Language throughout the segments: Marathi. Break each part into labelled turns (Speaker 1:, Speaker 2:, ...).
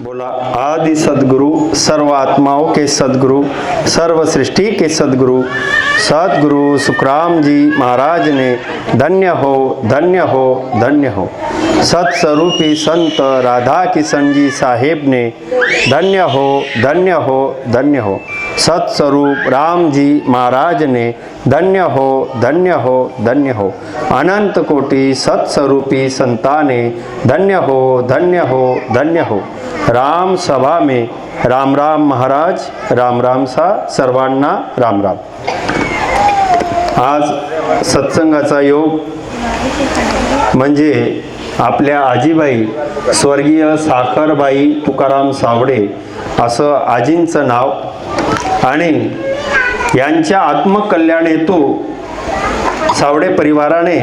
Speaker 1: बोला आदि सदगुरु, सर्व आत्माओं के सदगुरु, सर्व सृष्टि के सदगुरु सदगुरु सुखराम जी महाराज ने धन्य हो धन्य हो धन्य हो। सत्स्वरूपी संत राधा किशन जी साहेब ने धन्य हो धन्य हो धन्य हो। सत्स्वरूप राम जी महाराज ने धन्य हो धन्य हो धन्य हो। अनंत कोटि सत्स्वरूपी संताने धन्य हो धन्य हो धन्य हो। राम सभा में राम राम महाराज, राम राम सा सर्वांना राम राम। आज सत्संगाचा योग म्हणजे आपल्या आजीबाई स्वर्गीय साखरबाई तुकाराम सावडे असं आजींचं नाव आणि यांच्या आत्मकल्याण हेतू सावडे परिवाराने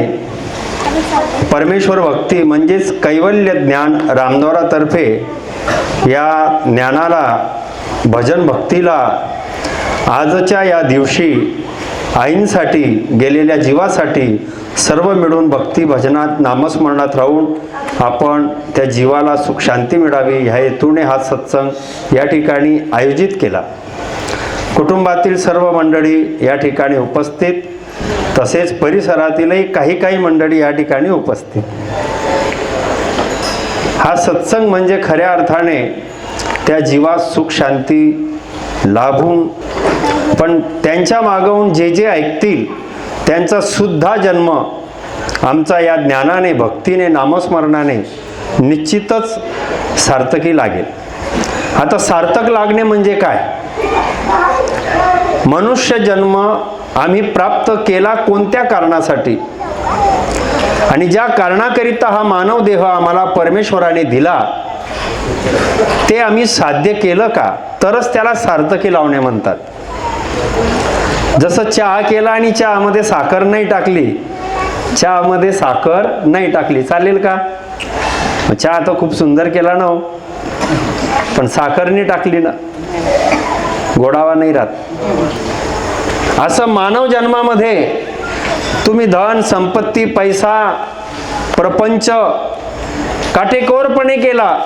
Speaker 1: परमेश्वर भक्ती म्हणजेच कैवल्य ज्ञान रामद्वारातर्फे या ज्ञानाला भजन भक्तीला आजच्या या दिवशी आईंसाठी गेलेल्या जीवासाठी सर्व मिळून भक्ती भजनात नामस्मरणात राहून आपण त्या जीवाला सुख शांती मिळावी ह्या हेतूने हा सत्संग या ठिकाणी आयोजित केला। कुटुंबातील सर्व मंडळी या ठिकाणी उपस्थित, तसेच परिसरातीलही काही मंडळी या ठिकाणी उपस्थित। हा सत्संग म्हणजे खऱ्या अर्थाने त्या जीवास सुख शांती लाभून, पण त्यांच्या मागून जे ऐकतील त्यांचा सुद्धा जन्म आमचा या ज्ञानाने भक्तीने नामस्मरणाने निश्चितच सार्थकी लागेल। आता सार्थक लागणे म्हणजे काय? मनुष्य जन्म आम्ही प्राप्त केला कोणत्या कारणासाठी आणि ज्या कारणाकरिता हा मानव देह आम्हाला परमेश्वराने दिला ते आम्ही साध्य केलं का, तरच त्याला सार्थकी लावणे म्हणतात। जसं चहा केला आणि चहामध्ये साखर नाही टाकली, चहामध्ये साखर नाही टाकली चालेल का? चहा तर खूप सुंदर केला ना, पण साखर नाही टाकली ना, गोडावा नाही राहत। असं मानव जन्मामध्ये तुम्ही धन संपत्ती पैसा प्रपंच काटेकोरपणे केला,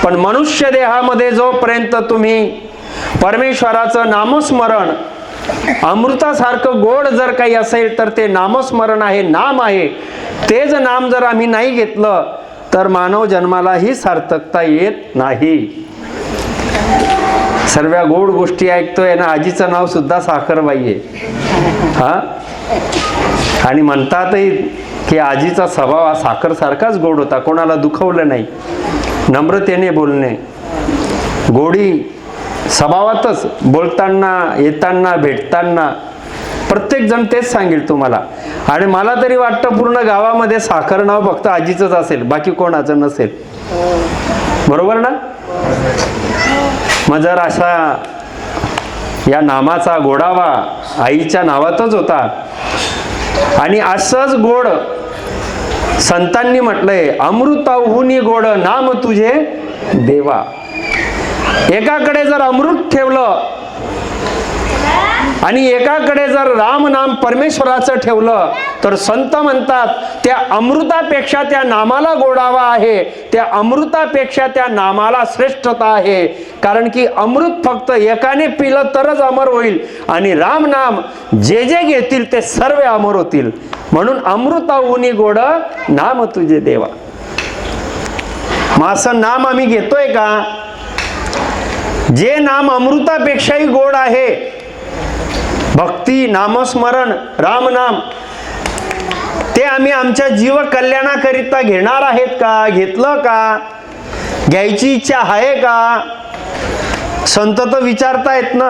Speaker 1: पण मनुष्य देहामध्ये जोपर्यंत तुम्ही परमेश्वराचं नामस्मरण अमृतासारखं गोड जर काही असेल तर ते नामस्मरण आहे, नाम आहे। तेच नाम जर आम्ही नाही घेतलं तर मानव जन्मालाही सार्थकता येत नाही। सर्व गोड गोष्टी ऐकतोय ना, आजीचं नाव सुद्धा साखरबाई आहे हा, आणि म्हणतातही की आजीचा स्वभाव हा साखर सारखाच गोड होता, कोणाला दुखवलं नाही, नम्रतेने बोलणे, गोडी स्वभावातच, बोलताना येताना भेटताना प्रत्येक जण तेच सांगेल तुम्हाला। आणि मला तरी वाटतं पूर्ण गावामध्ये साखर नाव फक्त आजीचंच असेल, बाकी कोणाचं नसेल, बरोबर ना? मग जर असा या नामाचा गोडावा आईच्या नावातच होता आणि असंच गोड संतांनी म्हटलंय, अमृताहुनी गोड नाम तुझे देवा। एकाकडे जर अमृत ठेवलं आणि एकाकडे जर राम नाम परमेश्वराचं ठेवलं तर संत म्हणतात त्या अमृतापेक्षा त्या नामाला गोडावा आहे, त्या अमृतापेक्षा त्या नामाला श्रेष्ठता आहे। कारण की अमृत फक्त एकाने पिलं तरच अमर होईल आणि राम नाम जे घेतील ते सर्व अमर होतील। म्हणून अमृताहुनी गोड नाम तुझे देवा। मग असं नाम आम्ही घेतोय का? जे नाम अमृतापेक्षाही गोड आहे, भक्ती नामस्मरण राम नाम, ते आम्ही आमच्या जीव कल्याणाकरिता घेणार आहेत का? घेतलं का? घ्यायची इच्छा आहे का? संत तर विचारतायत ना।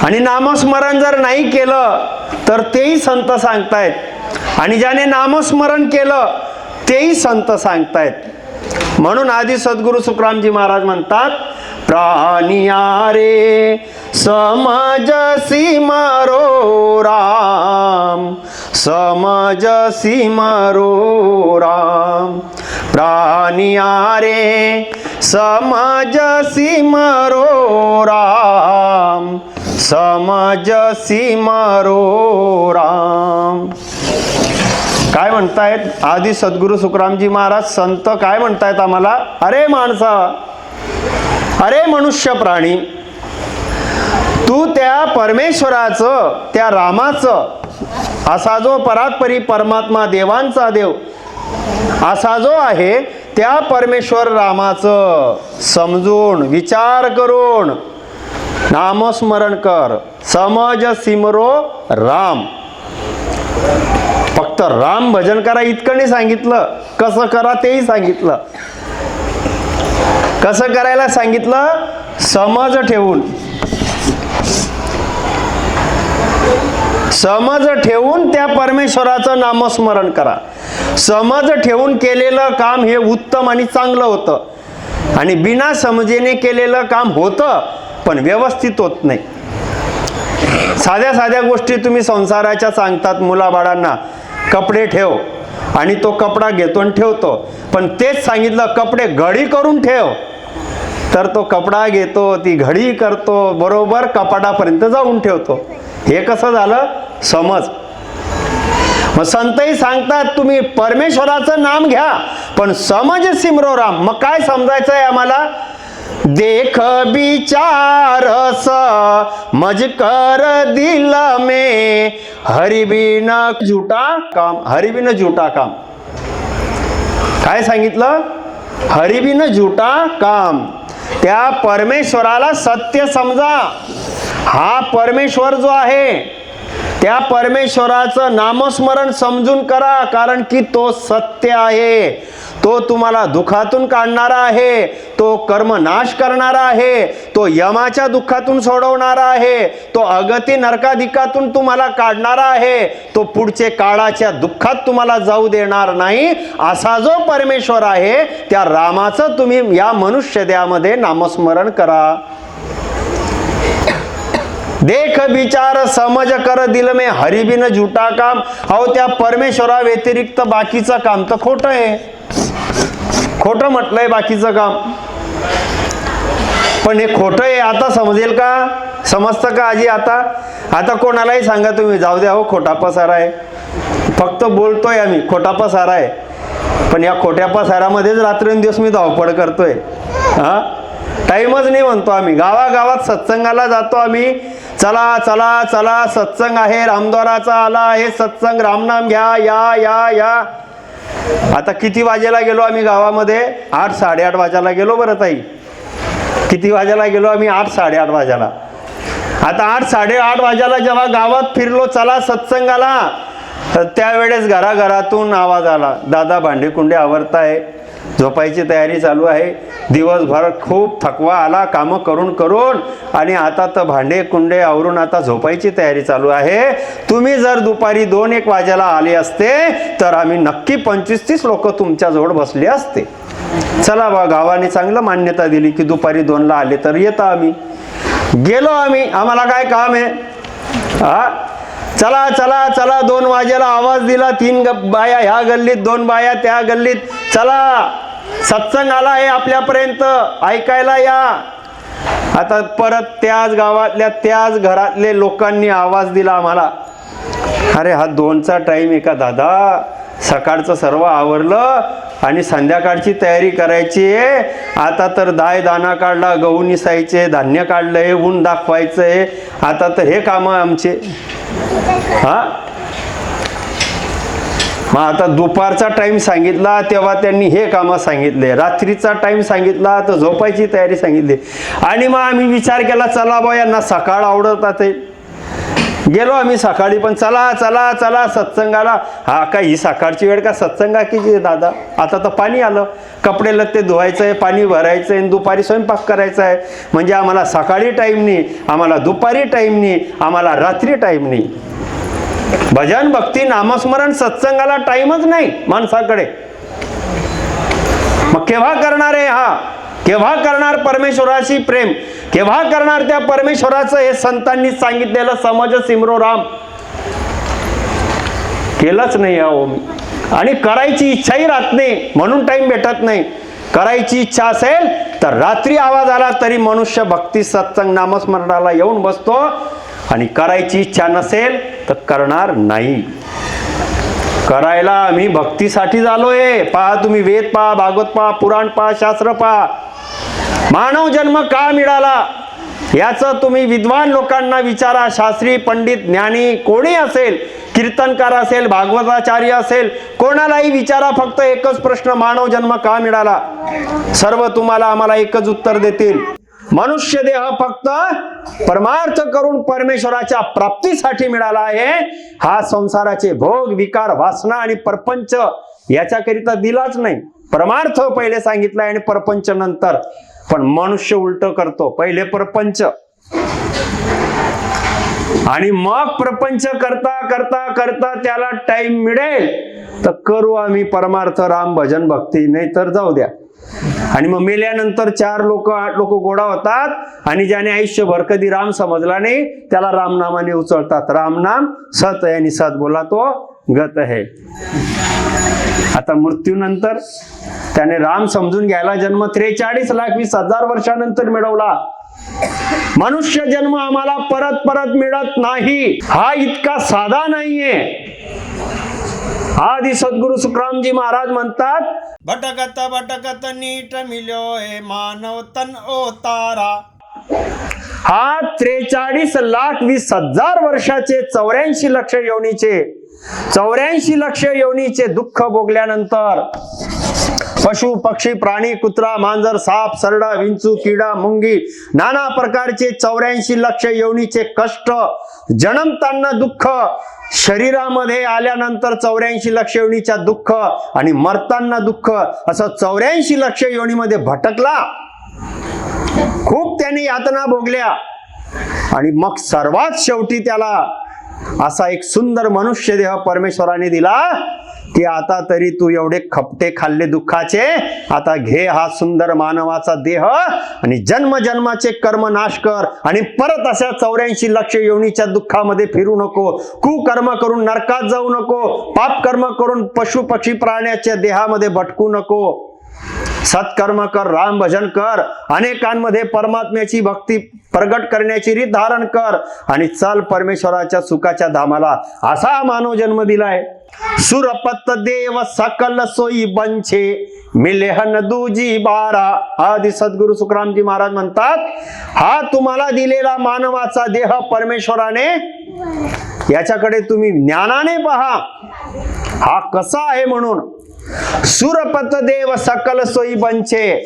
Speaker 1: आणि नामस्मरण जर नाही केलं तर तेही संत सांगतायत, आणि ज्याने नामस्मरण केलं तेही संत सांगतायत। म्हणून आदि सद्गुरु सुखरामजी महाराज म्हणतात, प्राणिया रे समजसी मारो राम, समजसी मारो राम। प्राणिया रे समजसी मारो राम, समजसी मारो राम। काय म्हणतायत आदि सद्गुरू सुखरामजी महाराज संत काय म्हणतायत आम्हाला? अरे माणसा, अरे मनुष्य प्राणी, तू त्या परमेश्वराचं, त्या रामाचं, असा जो परात्परी परमात्मा देवांचा देव असा जो आहे त्या परमेश्वर रामाचं समजून विचार करून नामस्मरण कर. समज सिमरो राम. फक्त राम भजन करा इतकं नाही सांगितलं, कसं करा तेही सांगितलं. कसं करायला सांगितलं? समज ठेवून, समज ठेवून त्या परमेश्वराचं नामस्मरण करा. समज ठेवून केलेलं काम हे उत्तम आणि चांगलं होतं, आणि बिना समजेने केलेलं काम होतं पण व्यवस्थित होत नाही. साध्या साध्या गोष्टी तुम्ही संसाराच्या सांगतात मुलाबाळांना, कपडे ठेव, आणि तो कपडा घेतो आणि ठेवतो. पण तेच सांगितलं कपडे घडी करून ठेव, तर तो कपडा घेतो, ती घडी करतो, बरोबर कपाटापर्यंत जाऊन ठेवतो. हे कसं झालं? समज. मग संतही सांगतात तुम्ही परमेश्वराचं नाम घ्या, पण समज सिमरो राम. मग काय समजायचं आहे आम्हाला? देख विचार समझ कर दिल में, हरि बिन झूठा काम, हरि बिन झूठा काम. काय सांगितलं? हरि बिन झूठा काम. त्या परमेश्वराला सत्य समजा. हा परमेश्वर जो आहे त्या परमेश्वराचं नामस्मरण समजून करा, कारण की तो सत्य आहे. तो तुम्हाला दुःखातून काढणारा आहे, तो कर्मनाश करणारा आहे, तो यमाच्या दुःखातून सोडवणारा आहे, तो अगती नरकाधिकातून तुम्हाला काढणारा आहे, तो पुढचे काळाच्या दुःखात तुम्हाला जाऊ देणार नाही. असा जो परमेश्वर आहे त्या रामाचं तुम्ही या मनुष्य देहामध्ये नामस्मरण करा. देख विचार समज कर दिल में, हरि बिन झूठा काम. अहो त्या परमेश्वरा व्यतिरिक्त बाकीचं काम तर खोटं आहे. खोटं म्हटलंय बाकीचं काम, पण हे खोटं आहे आता समजेल का? समजतं का आजी? आता कोणालाही सांगा तुम्ही, जाऊ द्या हो खोटा पसारा आहे, फक्त बोलतोय आम्ही खोटा पसारा आहे, पण या खोट्या पसारामध्येच रात्रंदिवस मी धावपळ करतोय. टाइमच नाही म्हणतो आम्ही. गावागावात सत्संगाला जातो आम्ही, चला चला चला सत्संग आहे, रामद्वाराचा आला आहे सत्संग, रामनाम घ्या, या या या. आता किती वाजेला गेलो आम्ही गावामध्ये? 8, 8:30 वाजायला गेलो बरं ताई. किती वाजायला गेलो आम्ही? 8, 8:30 वाजायला. आता 8, 8:30 वाजायला जेव्हा गावात फिरलो चला सत्संगाला, तर त्यावेळेस घराघरातून आवाज आला, दादा भांडे कुंडे आवरताय, झोपायची तयारी चालू आहे. दिवसभर खूप थकवा आला कामं करून करून, आणि आता तर भांडे कुंडे आवरून आता झोपायची तयारी चालू आहे. तुम्ही जर दुपारी 2-1 वाजायला आले असते तर आम्ही नक्की 25-30 लोक तुमच्याजवळ बसले असते. चला बा, गावाने चांगलं मान्यता दिली की दुपारी 2ला आले तर येतो आम्ही. गेलो आम्ही, आम्हाला काय काम आहे? चला चला चला 2 वाजेला आवाज दिला, 3 बाया ह्या गल्लीत, 2 बाया त्या गल्लीत, चला सत्संग आला आहे आपल्यापर्यंत, ऐकायला या. आता परत त्याच गावातल्या त्याच घरातले लोकांनी आवाज दिला आम्हाला, अरे हा 2चा टाइम आहे का दादा? सकाळचं सर्व आवरलं आणि संध्याकाळची तयारी करायची आहे. आता तर दाणा काढला, गहू निसायचे, धान्य काढलंय, ऊन दाखवायचंय, आता तर हे काम आमचे. मग आता दुपारचा टाइम सांगितला तेव्हा त्यांनी हे कामं सांगितले, रात्रीचा टाइम सांगितला तर झोपायची तयारी सांगितली. आणि मग आम्ही विचार केला चला बा यांना सकाळ आवडतात. गेलो आम्ही सकाळी, पण चला चला चला सत्संगाला. का ही सकाळची वेळ का सत्संगाची दादा? आता तर पाणी आलं, कपडे लत्ते धुवायचं आहे, पाणी भरायचं आहे, दुपारी स्वयंपाक करायचा आहे. म्हणजे आम्हाला सकाळी टाईम नाही, आम्हाला दुपारी टाईम नाही, आम्हाला रात्री टाईम नाही. भजन भक्ती नामस्मरण सत्संगाला टाईमच नाही माणसाकडे. मग केव्हा करणार आहे हा? केव्हा करणार परमेश्वराशी प्रेम? केव्हा करणार त्या परमेश्वराचं हे संतांनी सांगितलेलं समज सिमरो राम? केलंच नाही अहो मी, आणि करायची इच्छाही राहत नाही म्हणून टाइम भेटत नाही. करायची इच्छा असेल तर रात्री आवाज आला तरी मनुष्य भक्ती सत्संग नामस्मरणाला येऊन बसतो, आणि करायची इच्छा नसेल तर करणार नाही. करायला आम्ही भक्तीसाठी आलोय. पहा तुम्ही वेद पहा, भागवत पहा, पुराण पहा, शास्त्र पहा. मानव जन्म का मिळाला याचं तुम्ही विद्वान लोकांना विचारा. शास्त्री, पंडित, ज्ञानी कोणी असेल, कीर्तनकार असेल, भागवताचार्य असेल, कोणालाही विचारा. फक्त एकच प्रश्न, मानव जन्म का मिळाला? सर्व तुम्हाला आम्हाला एकच उत्तर देतील. मनुष्य देह फक्त परमार्थ करून परमेश्वराच्या प्राप्तीसाठी मिळाला आहे. हा संसाराचे भोग, विकार, वासना आणि परपंच याच्याकरिता दिलाच नाही. परमार्थ पहिले सांगितलाय आणि परपंच नंतर. पण मनुष्य उलट करतो, पहिले परपंच आणि मग प्रपंच करता करता करता त्याला टाइम मिळेल तर करू आम्ही परमार्थ, राम भजन, भक्ती, नाही तर जाऊ द्या. आणि मग मेल्यानंतर 4 लोक 8 लोक गोळा होतात आणि ज्याने आयुष्यभर कधी राम समजला नाही त्याला रामनामाने उचलतात. राम नाम सत आहे आणि सत बोला तो गत आहे. आता मृत्यूनंतर त्याने राम समजून घ्यायला जन्म 43,20,000 वर्षानंतर मिळवला. मनुष्य जन्म आम्हाला परत परत मिळत नाही. हा इतका साधा नाहीये. आदि सद्गुरु सुखरामजी महाराज म्हणतात, भटकत भटकत नीट मिळोय मानव तन ओतारा. हा 43,20,000 वर्षाचे 84 लक्ष योनीचे दुःख भोगल्यानंतर पशु, पक्षी, प्राणी, कुत्रा, मांजर, साप, सरडा, विंचू, किडा, मुंगी, नाना प्रकारचे 84 लक्ष योनीचे कष्ट, जन्मताना दुःख, शरीरामध्ये आल्यानंतर 84 लक्ष योनीच्या दुःख आणि मरताना दुःख, असं 84 लक्ष योनीमध्ये भटकला. खूप त्यांनी यातना भोगल्या आणि मग सर्वात शेवटी त्याला असा एक सुंदर मनुष्य देह परमेश्वराने दिला की आता तरी तू एवढे खपटे खाल्ले दुःखाचे, आता घे हा सुंदर मानवाचा देह आणि जन्म जन्माचे कर्म नाश कर आणि परत अशा 84 लक्ष योनीच्या दुःखामध्ये फिरू नको. कुकर्म करून नरकात जाऊ नको. पाप कर्म करून पशु पक्षी प्राण्याच्या देहामध्ये भटकू नको. सत्कर्म कर, राम भजन कर, अनेकांमध्ये परमात्म्याची भक्ती प्रगट करण्याची रीत धारण कर आणि चल परमेश्वराच्या सुखाच्या धामाला. असा मानव जन्म दिलाय. सुरपत देव सकल सोई बंछे मिलेहन दूजी बारा. आदि सद्गुरु सुखरामजी महाराज म्हणतात, हा तुम्हाला दिलेला मानवाचा देह परमेश्वराने, याच्याकडे तुम्ही ज्ञानाने पहा हा कसा आहे म्हणून. सुरपत देव सकल सोई बंछे.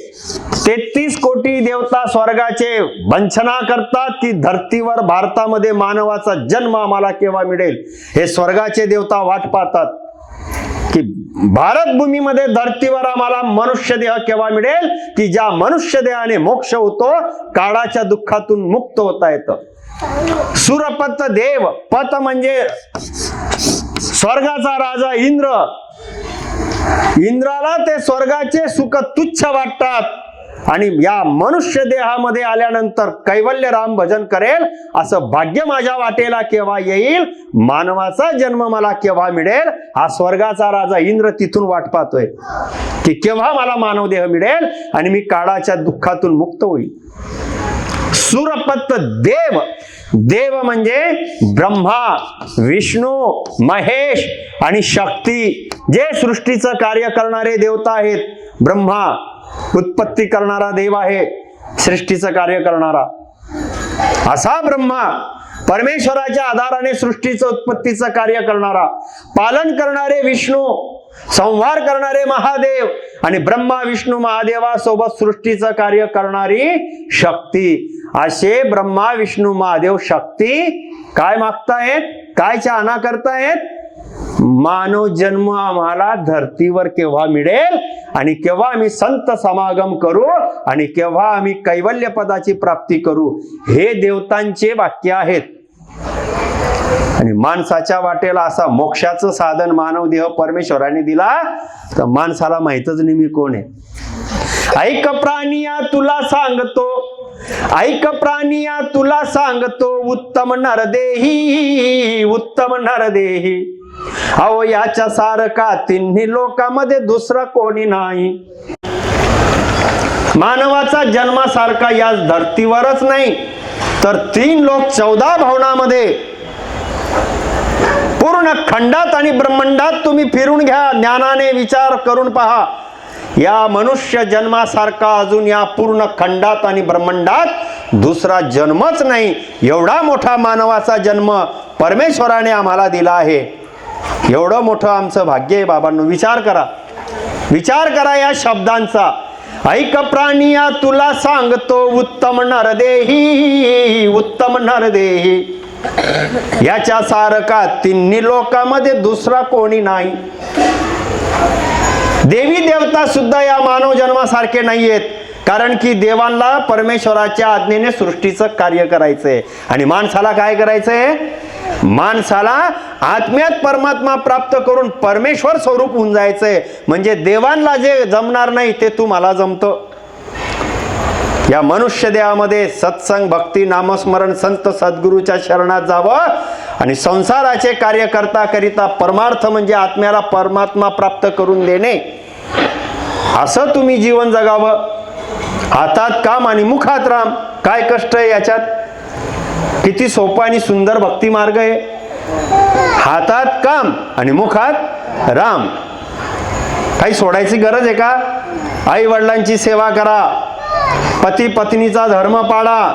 Speaker 1: 33 कोटी देवता स्वर्गाचे वंचना करतात की धरतीवर भारतामध्ये मानवाचा जन्म आम्हाला केव्हा मिळेल. हे स्वर्गाचे देवता वाट पाहतात की भारत भूमीमध्ये धरतीवर आम्हाला मनुष्य देह केव्हा मिळेल की ज्या मनुष्य देहाने मोक्ष होतो, काळाच्या दुःखातून मुक्त होता येतं. सुरपत देव, पत म्हणजे स्वर्गाचा राजा इंद्र. इंद्राला ते स्वर्गाचे सुख तुच्छ वाटतात आणि या मनुष्य देहामध्ये आल्यानंतर कैवल्य राम भजन करेल असं भाग्य माझ्या वाटेला केव्हा येईल, मानवाचा जन्म मला केव्हा मिळेल, हा स्वर्गाचा राजा इंद्र तिथून वाट पाहतोय की केव्हा मला मानव देह मिळेल आणि मी काळाच्या दुःखातून मुक्त होईल. सुरपत देव, देव म्हणजे ब्रह्मा, विष्णू, महेश आणि शक्ती, जे सृष्टीचं कार्य करणारे देवता आहेत. ब्रह्मा उत्पत्ती करणारा देव आहे, सृष्टीचं कार्य करणारा असा ब्रह्मा, परमेश्वराच्या आधाराने सृष्टीचं उत्पत्तीचं कार्य करणारा, पालन करणारे विष्णू, संहार करणारे महादेव आणि ब्रह्मा विष्णू महादेवासोबत सृष्टीचं कार्य करणारी शक्ती. असे ब्रह्मा विष्णू महादेव शक्ती काय मागतायत, काय चाहना करतायत, मानव जन्म आम्हाला धरतीवर केव्हा मिळेल आणि केव्हा आम्ही संत समागम करू आणि केव्हा आम्ही कैवल्य पदाची प्राप्ती करू, हे देवतांचे वाक्य आहेत. आणि माणसाच्या वाटेला असा मोक्षाचं साधन मानव देह परमेश्वराने दिला तर माणसाला माहितच नाही मी कोण आहे. ऐक प्राणिया तुला सांगतो, ऐक प्राणिया तुला सांगतो, उत्तम नरदेही, उत्तम नरदेही. अहो याच्या सारखा तिन्ही लोकांमध्ये दुसरा कोणी नाही. मानवाचा जन्मासारखा या धरतीवरच नाही तर 3 लोक 14 भवनामध्ये पूर्ण खंडात आणि ब्रह्मांडात तुम्ही फिरून घ्या, ज्ञानाने विचार करून पहा. या मनुष्य जन्मासारखा अजून या पूर्ण खंडात आणि ब्रह्मांडात दुसरा जन्मच नाही. एवढा मोठा मानवाचा जन्म परमेश्वराने आम्हाला दिला आहे. एवढं मोठं आमचं भाग्य आहे बाबांनो. विचार करा, विचार करा या शब्दांचा. ऐक प्राणिया तुला सांगतो, उत्तम नरदेही, उत्तम नरदेही. याच्या सारखा तिन्ही लोकांमध्ये दुसरा कोणी नाही. देवी देवता सुद्धा या मानव जन्मासारखे नाहीयेत, कारण की देवांना परमेश्वराच्या आज्ञेने सृष्टीचं कार्य करायचंय आणि माणसाला काय करायचंय? माणसाला आत्म्यात परमात्मा प्राप्त करून परमेश्वर स्वरूप होऊन जायचंय. म्हणजे देवांना जे जमणार नाही ते तुम्हाला जमतं. या मनुष्य देहामध्ये सत्संग, भक्ती, नामस्मरण, संत सद्गुरूच्या शरणात जावं आणि संसाराचे कार्य करता करिता परमार्थ म्हणजे आत्म्याला परमात्मा प्राप्त करून देणे, असं तुम्ही जीवन जगावं. हातात काम आणि मुखात राम. काय कष्ट आहे याच्यात? किती सोपा आणि सुंदर भक्ती मार्ग आहे. हातात काम आणि मुखात राम. काही सोडायची गरज आहे का? आई वडिलांची सेवा करा, पती पत्नीचा धर्म पाळा,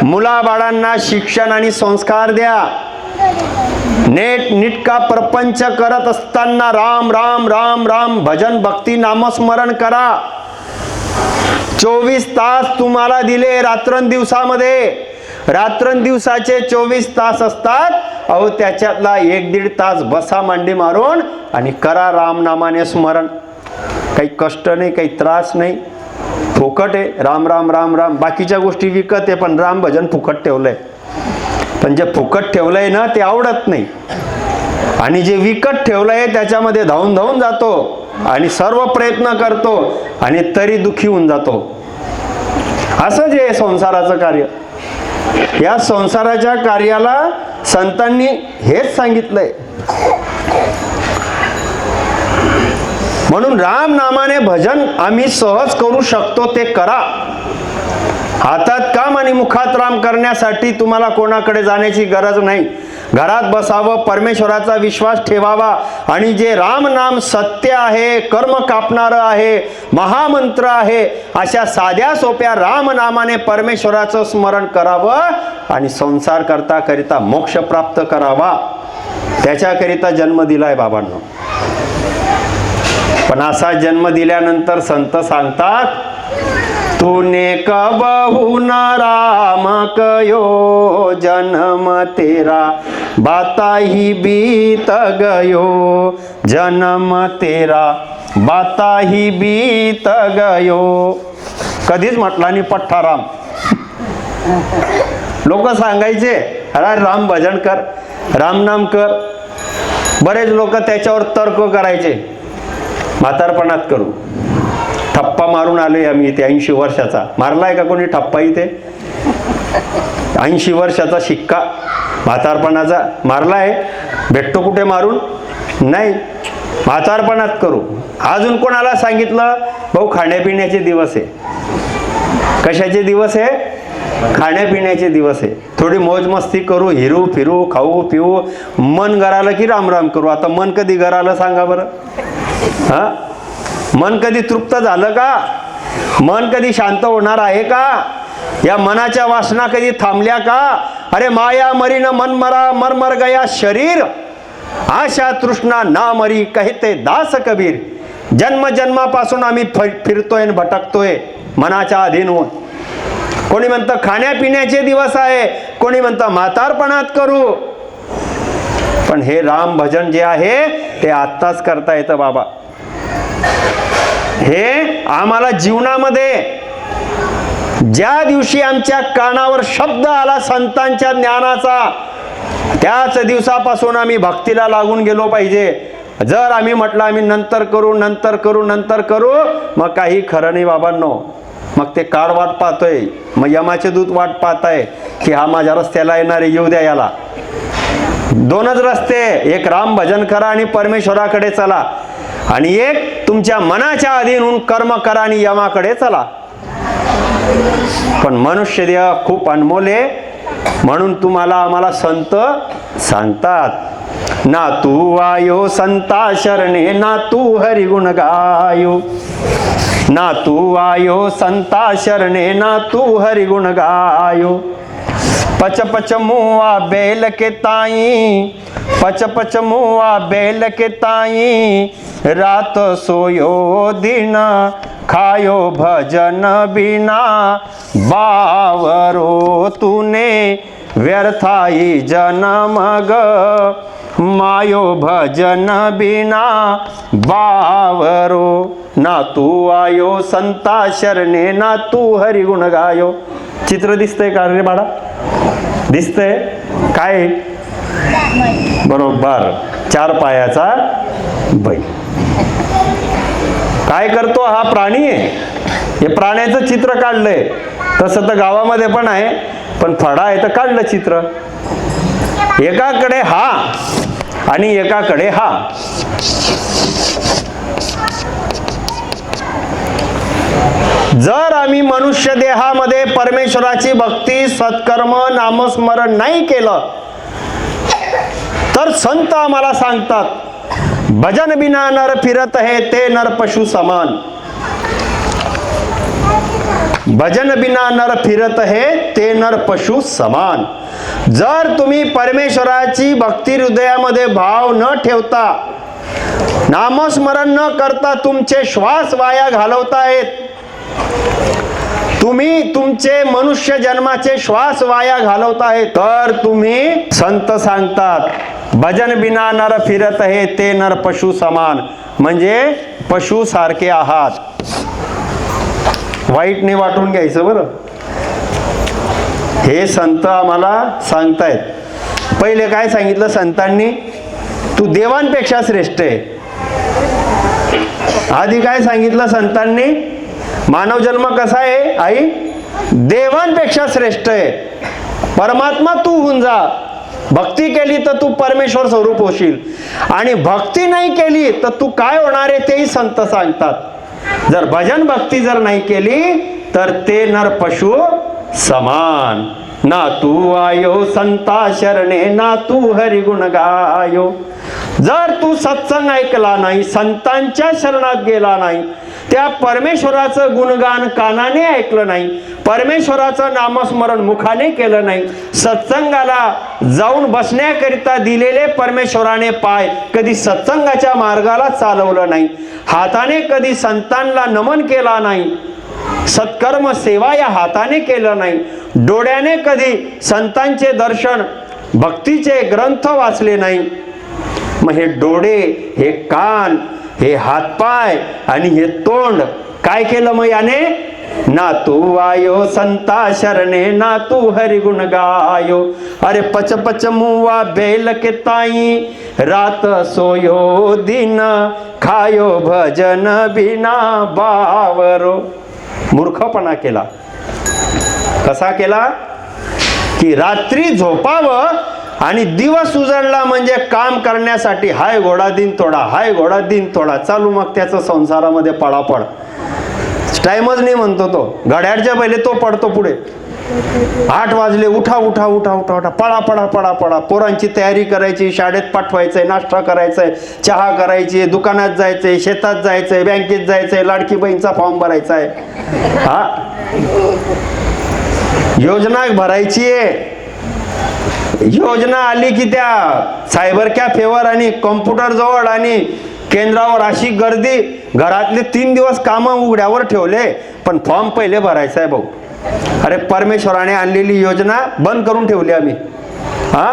Speaker 1: मुलाबाळांना शिक्षण आणि संस्कार द्या. नीटका प्रपंच करत असताना राम राम राम राम भजन भक्ती नामस्मरण करा. 24 तास तुम्हाला दिले रात्रंदिवसामध्ये. रात्रंदिवसाचे 24 तास असतात. अहो त्याच्यातला 1-1.5 तास बसा मांडी मारून आणि करा राम नामाने स्मरण. काही कष्ट नाही, काही त्रास नाही, फुकट आहे. राम राम राम राम. बाकीच्या गोष्टी विकत आहे, पण राम भजन फुकट ठेवलंय. पण जे फुकट ठेवलंय ना ते आवडत नाही, आणि जे विकत ठेवलंय त्याच्यामध्ये धावून धावून जातो आणि सर्व प्रयत्न करतो आणि तरी दुःखी होऊन जातो. असं जे संसाराचं कार्य, या संसाराच्या कार्याला संतांनी हेच सांगितलंय. म्हणून राम नामाने भजन आम्ही सहज करू शकतो ते करा. हातात काम आणि मुखात राम करण्यासाठी तुम्हाला कोणाकडे जाण्याची गरज नाही. घरात बसावं, परमेश्वराचा विश्वास ठेवावा आणि जे राम नाम सत्य आहे, कर्म कापणारं आहे, महामंत्र आहे, अशा साध्या सोप्या राम नामाने परमेश्वराचं स्मरण करावं आणि संसार करता करिता मोक्ष प्राप्त करावा. त्याच्याकरिता जन्म दिलाय बाबांनो. पण असा जन्म दिल्यानंतर संत सांगतात, तूने कबहू न राम कयो जन्म तेरा, बाता ही बीत गयो जन्म तेरा, बाता ही बीत गयो. कधीच म्हटला नाही पठ्ठा राम. लोक सांगायचे अरे राम भजन कर, रामनाम कर. बरेच लोक त्याच्यावर तर्क करायचे, म्हातारपणात करू. ठप्पा मारून आलोय आम्ही इथे 80 वर्षाचा. मारलाय का कोणी ठप्पा इथे? 80 वर्षाचा शिक्का म्हातारपणाचा मारलाय? भेटतो कुठे मारून? नाही. म्हातारपणात करू. अजून कोणाला सांगितलं? भाऊ खाण्यापिण्याचे दिवस आहे. कशाचे दिवस आहे? खाण्यापिण्याचे दिवस आहे. थोडी मौज मस्ती करू, हिरू फिरू, खाऊ पिऊ. मन गरालं की राम राम करू. आता मन कधी गरालं सांगा बरं? हा, मन कधी तृप्त झालं का? मन कधी शांत होणार आहे का? या मनाच्या वासना कधी थांबल्या का? अरे माया मरीन मन मरा, मरमर गया शरीर, आशा तृष्णा ना मरी, कहते दास कबीर. जन्म जन्मापासून आम्ही फिरतोय आणि भटकतोय मनाच्या अधीन होऊन. कोणी म्हणतं खाण्यापिण्याचे दिवस आहे, कोणी म्हणतं म्हातारपणात करू. पण हे राम भजन जे आहे ते आत्ताच करता येतं बाबा. हे आम्हाला जीवनामध्ये ज्या दिवशी आमच्या कानावर शब्द आला संतांच्या ज्ञानाचा, त्याच दिवसापासून आम्ही भक्तीला लागून गेलो पाहिजे. जर आम्ही म्हटलं आम्ही नंतर करू नंतर करू नंतर करू, मग काही खरं नाही बाबांनो. मग ते काळ वाट पाहतोय, मग यमाचे दूत वाट पाहताय की हा माझ्या रस्त्याला येणारे येऊ द्या याला. दोनच रस्ते, एक राम भजन करा आणि परमेश्वराकडे चला, आणि एक तुमच्या मनाच्या अधीन होऊन कर्म करा आणि यमाकडे चला. पण मनुष्य देह खूप अनमोल आहे, म्हणून तुम्हाला आम्हाला संत सांगतात ना तू आयो संता शरणे, ना तू हरिगुण गायो. ना तू आयो संता शरणे, ना तू हरिगुण गायो. पच पच मुआ बेल के ताई, पच पच मुआ बेल के ताई, रात सोयो दिन खायो भजन बिना, बावरो तूने व्यर्थाई जन्म ग, मायो भजन बिना बावरो. ना तू आयो संता शरणे, ना तू हरिगुण गायो. चित्र दिसतंय का रे बाळा? दिसतंय काय? बरोबर, 4 पायाचा बैल. काय करतो? हा प्राणी आहे. हे प्राण्याचं चित्र काढलंय. तसं तर गावामध्ये पण आहे, पण फडा आहे तर काढलं चित्र. एकाकडे हा आणि एकाकडे हा. जर आम्ही मनुष्य देहामध्ये परमेश्वराची भक्ती, सत्कर्म, नामस्मरण नाही केलं तर संत आम्हाला सांगतात, भजन बिना नर फिरत है ते नर पशु समान. भजन बिना नर फिरत है ते नर पशु समान. जर तुम्ही परमेश्वराची भक्ती हृदयामध्ये भाव न ठेवता, नामस्मरण न करता तुमचे श्वास वाया घालवतायत, तुम्ही तुमचे मनुष्य जन्माचे श्वास वाया घालवताय, तर तुम्ही, संत सांगतात, भजन बिना नर फिरत है ते नर पशु समान, म्हणजे पशु सारखे आहात. वाईट नाही वाटून घ्यायचं बरं. हे संत आम्हाला सांगतायत. पहिले काय सांगितलं संतांनी? तू देवांपेक्षा श्रेष्ठ आहे. आधी काय सांगितलं संतांनी? मानव जन्म कसा आहे आई? देवांपेक्षा श्रेष्ठ आहे. परमात्मा तू होऊन जा. भक्ती केली तर तू परमेश्वर स्वरूप होशील, आणि भक्ती नाही केली तर तू काय होणार आहे तेही संत सांगतात. जर भजन भक्ती जर नाही केली तर ते नर पशु समान. ना तू आयो संता शरणे, ना तू हरिगुण गायो. जर तू सत्संग ऐकला नाही, संतांच्या शरणात गेला नाही, त्या परमेश्वराचं गुणगान कानाने ऐकलं नाही, परमेश्वराचं नामस्मरण मुखाने केलं नाही, सत्संगाला जाऊन बसण्याकरिता दिलेले परमेश्वराने पाय कधी सत्संगाच्या मार्गाला चालवलं नाही, हाताने कधी संतांना नमन केला नाही, सत्कर्म सेवा या हाताने केलं नाही, डोळ्याने कधी संतांचे दर्शन, भक्तीचे ग्रंथ वाचले नाही, मग हे डोळे, हे कान, हे हातपाय आणि हे तोंड काय केलं मग याने? ना तू आयो संता शरणे, ना तू हरिगुण गायो. अरे पच पच मुआ बेल के ताई, रात सोयो दिन खायो भजन बिना बावरो. मूर्खपणा केला. कसा केला? की रात्री झोपावं आणि दिवस उजळला म्हणजे काम करण्यासाठी हाय घोडा दिन थोडा, हाय घोडा दिन थोडा चालू. मग त्याचं संसारामध्ये पळापळ. टाइमच नाही म्हणतो तो. घड्याळच्या पहिले तो पडतो पुढे. 8 वाजले, उठा उठा उठा उठा उठा, पळा पळा पळा पळा. पोरांची तयारी करायची, शाळेत पाठवायचंय, नाश्ता करायचाय, चहा करायची, दुकानात जायचंय, शेतात जायचंय, बँकेत जायचंय, लाडकी बहीणचा फॉर्म भरायचा आहे, हा योजना भरायची आहे. योजना आली की त्या सायबर कॅफेवर आणि कॉम्प्युटर जवळ आणि केंद्रावर अशी गर्दी. घरातले 3 दिवस काम उघड्यावर ठेवले, पण फॉर्म पहिले भरायचा आहे भाऊ. अरे परमेश्वराने आणलेली योजना बंद करून ठेवली आम्ही, हा.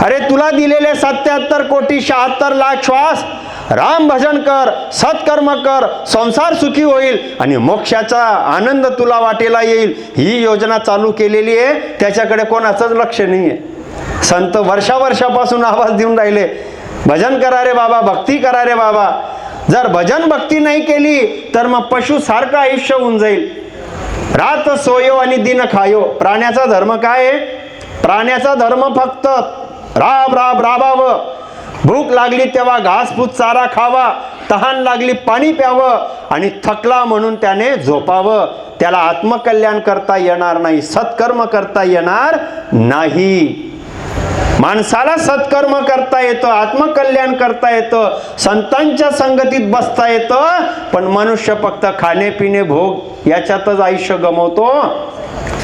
Speaker 1: अरे तुला दिलेले 77 कोटी 76 लाख श्वास, राम भजन कर, सत्कर्म कर, संसार सुखी होईल आणि मोक्षाचा आनंद तुला वाटेला येईल. ही योजना चालू केलेली आहे, त्याच्याकडे कोणाचंच लक्ष नाहीये. संत वर्षापासून आवाज देऊन राहिले, भजन करा रे बाबा, भक्ती करा रे बाबा. जर भजन भक्ती नाही केली तर मग पशु सारखं आयुष्य होऊन जाईल. रात सोयो आणि दिन खायो. प्राण्याचा धर्म काय आहे? प्राण्याचा धर्म फक्त राब राब राबावं, भूक लागली तेव्हा घासफूस चारा खावा, तहान लागली पाणी प्यावं आणि थकला म्हणून त्याने झोपावं. त्याला आत्मकल्याण करता येणार नाही, सत्कर्म करता येणार नाही. माणसाला सत्कर्म करता येतं, आत्मकल्याण करता येतं, संतांच्या संगतीत बसता येतं, पण मनुष्य फक्त खाणे पिणे भोग याच्यातच आयुष्य गमवतो.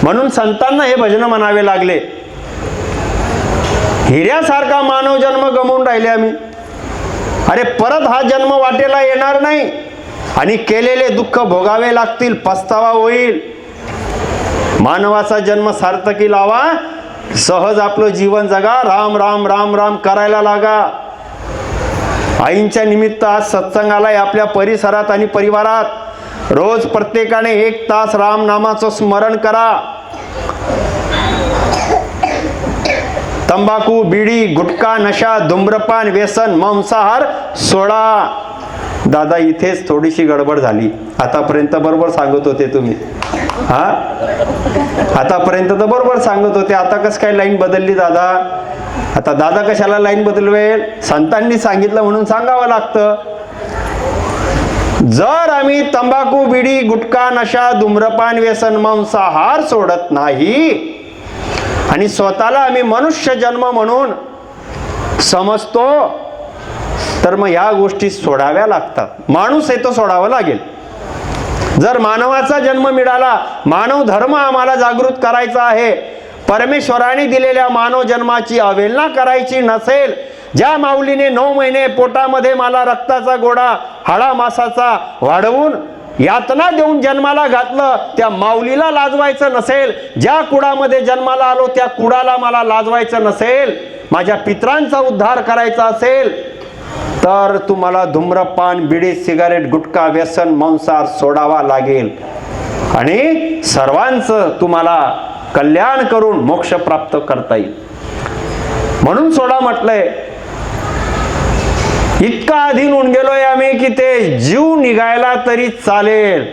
Speaker 1: म्हणून संतांना हे भजन म्हणावे लागले. हिऱ्यासारखा मानव जन्म गमवून राहिले आम्ही. अरे परत हा जन्म वाटेला येणार नाही आणि केलेले दुःख भोगावे लागतील, पस्तावा होईल. मानवाचा जन्म सार्थकी लावा, सहज आपलं जीवन जगा, राम राम राम राम करायला लागा. आईंच्या निमित्त आज सत्संगाला आपल्या परिसरात आणि परिवारात रोज प्रत्येकाने 1 तास राम नामाचं स्मरण करा. तंबाखू, बिडी, गुटखा, नशा, धूम्रपान, व्यसन, मांसाहार सोडा. दादा इथेच थोडीशी गडबड झाली. आतापर्यंत बरोबर सांगत होते तुम्ही, हा आतापर्यंत तर बरोबर सांगत होते, आता कसं काय लाईन बदलली दादा? आता दादा कशाला लाईन बदलवेल? संतांनी सांगितलं म्हणून सांगावं लागतं. जर आम्ही तंबाखू, बिडी, गुटखा, नशा, धूम्रपान, व्यसन, मांसाहार सोडत नाही आणि स्वतःला आम्ही मनुष्य जन्म म्हणून समजतो, तर मग या गोष्टी सोडाव्या लागतात. माणूस आहे तो सोडावा लागेल. जर मानवाचा जन्म मिळाला, मानव धर्म आम्हाला जागृत करायचा आहे, परमेश्वराने दिलेल्या मानव जन्माची अवहेलना करायची नसेल, ज्या माऊलीने 9 महिने पोटामध्ये मला रक्ताचा गोडा हाडा मासाचा वाढवून यातना देऊन जन्माला घातलं, त्या माऊलीला लाजवायचं नसेल, ज्या कुडामध्ये जन्माला आलो त्या कुडाला मला लाजवायचं नसेल, माझ्या पितरांचा उद्धार करायचा असेल, तर तुम्हाला धूम्रपान, बिडी, सिगारेट, गुटखा, व्यसन, मांसाहार सोडावा लागेल आणि सर्वांचं तुम्हाला कल्याण करून मोक्ष प्राप्त करता येईल. म्हणून सोडा म्हटलंय. इतका अधीन होऊन गेलोय आम्ही की ते जीव निघायला तरी चालेल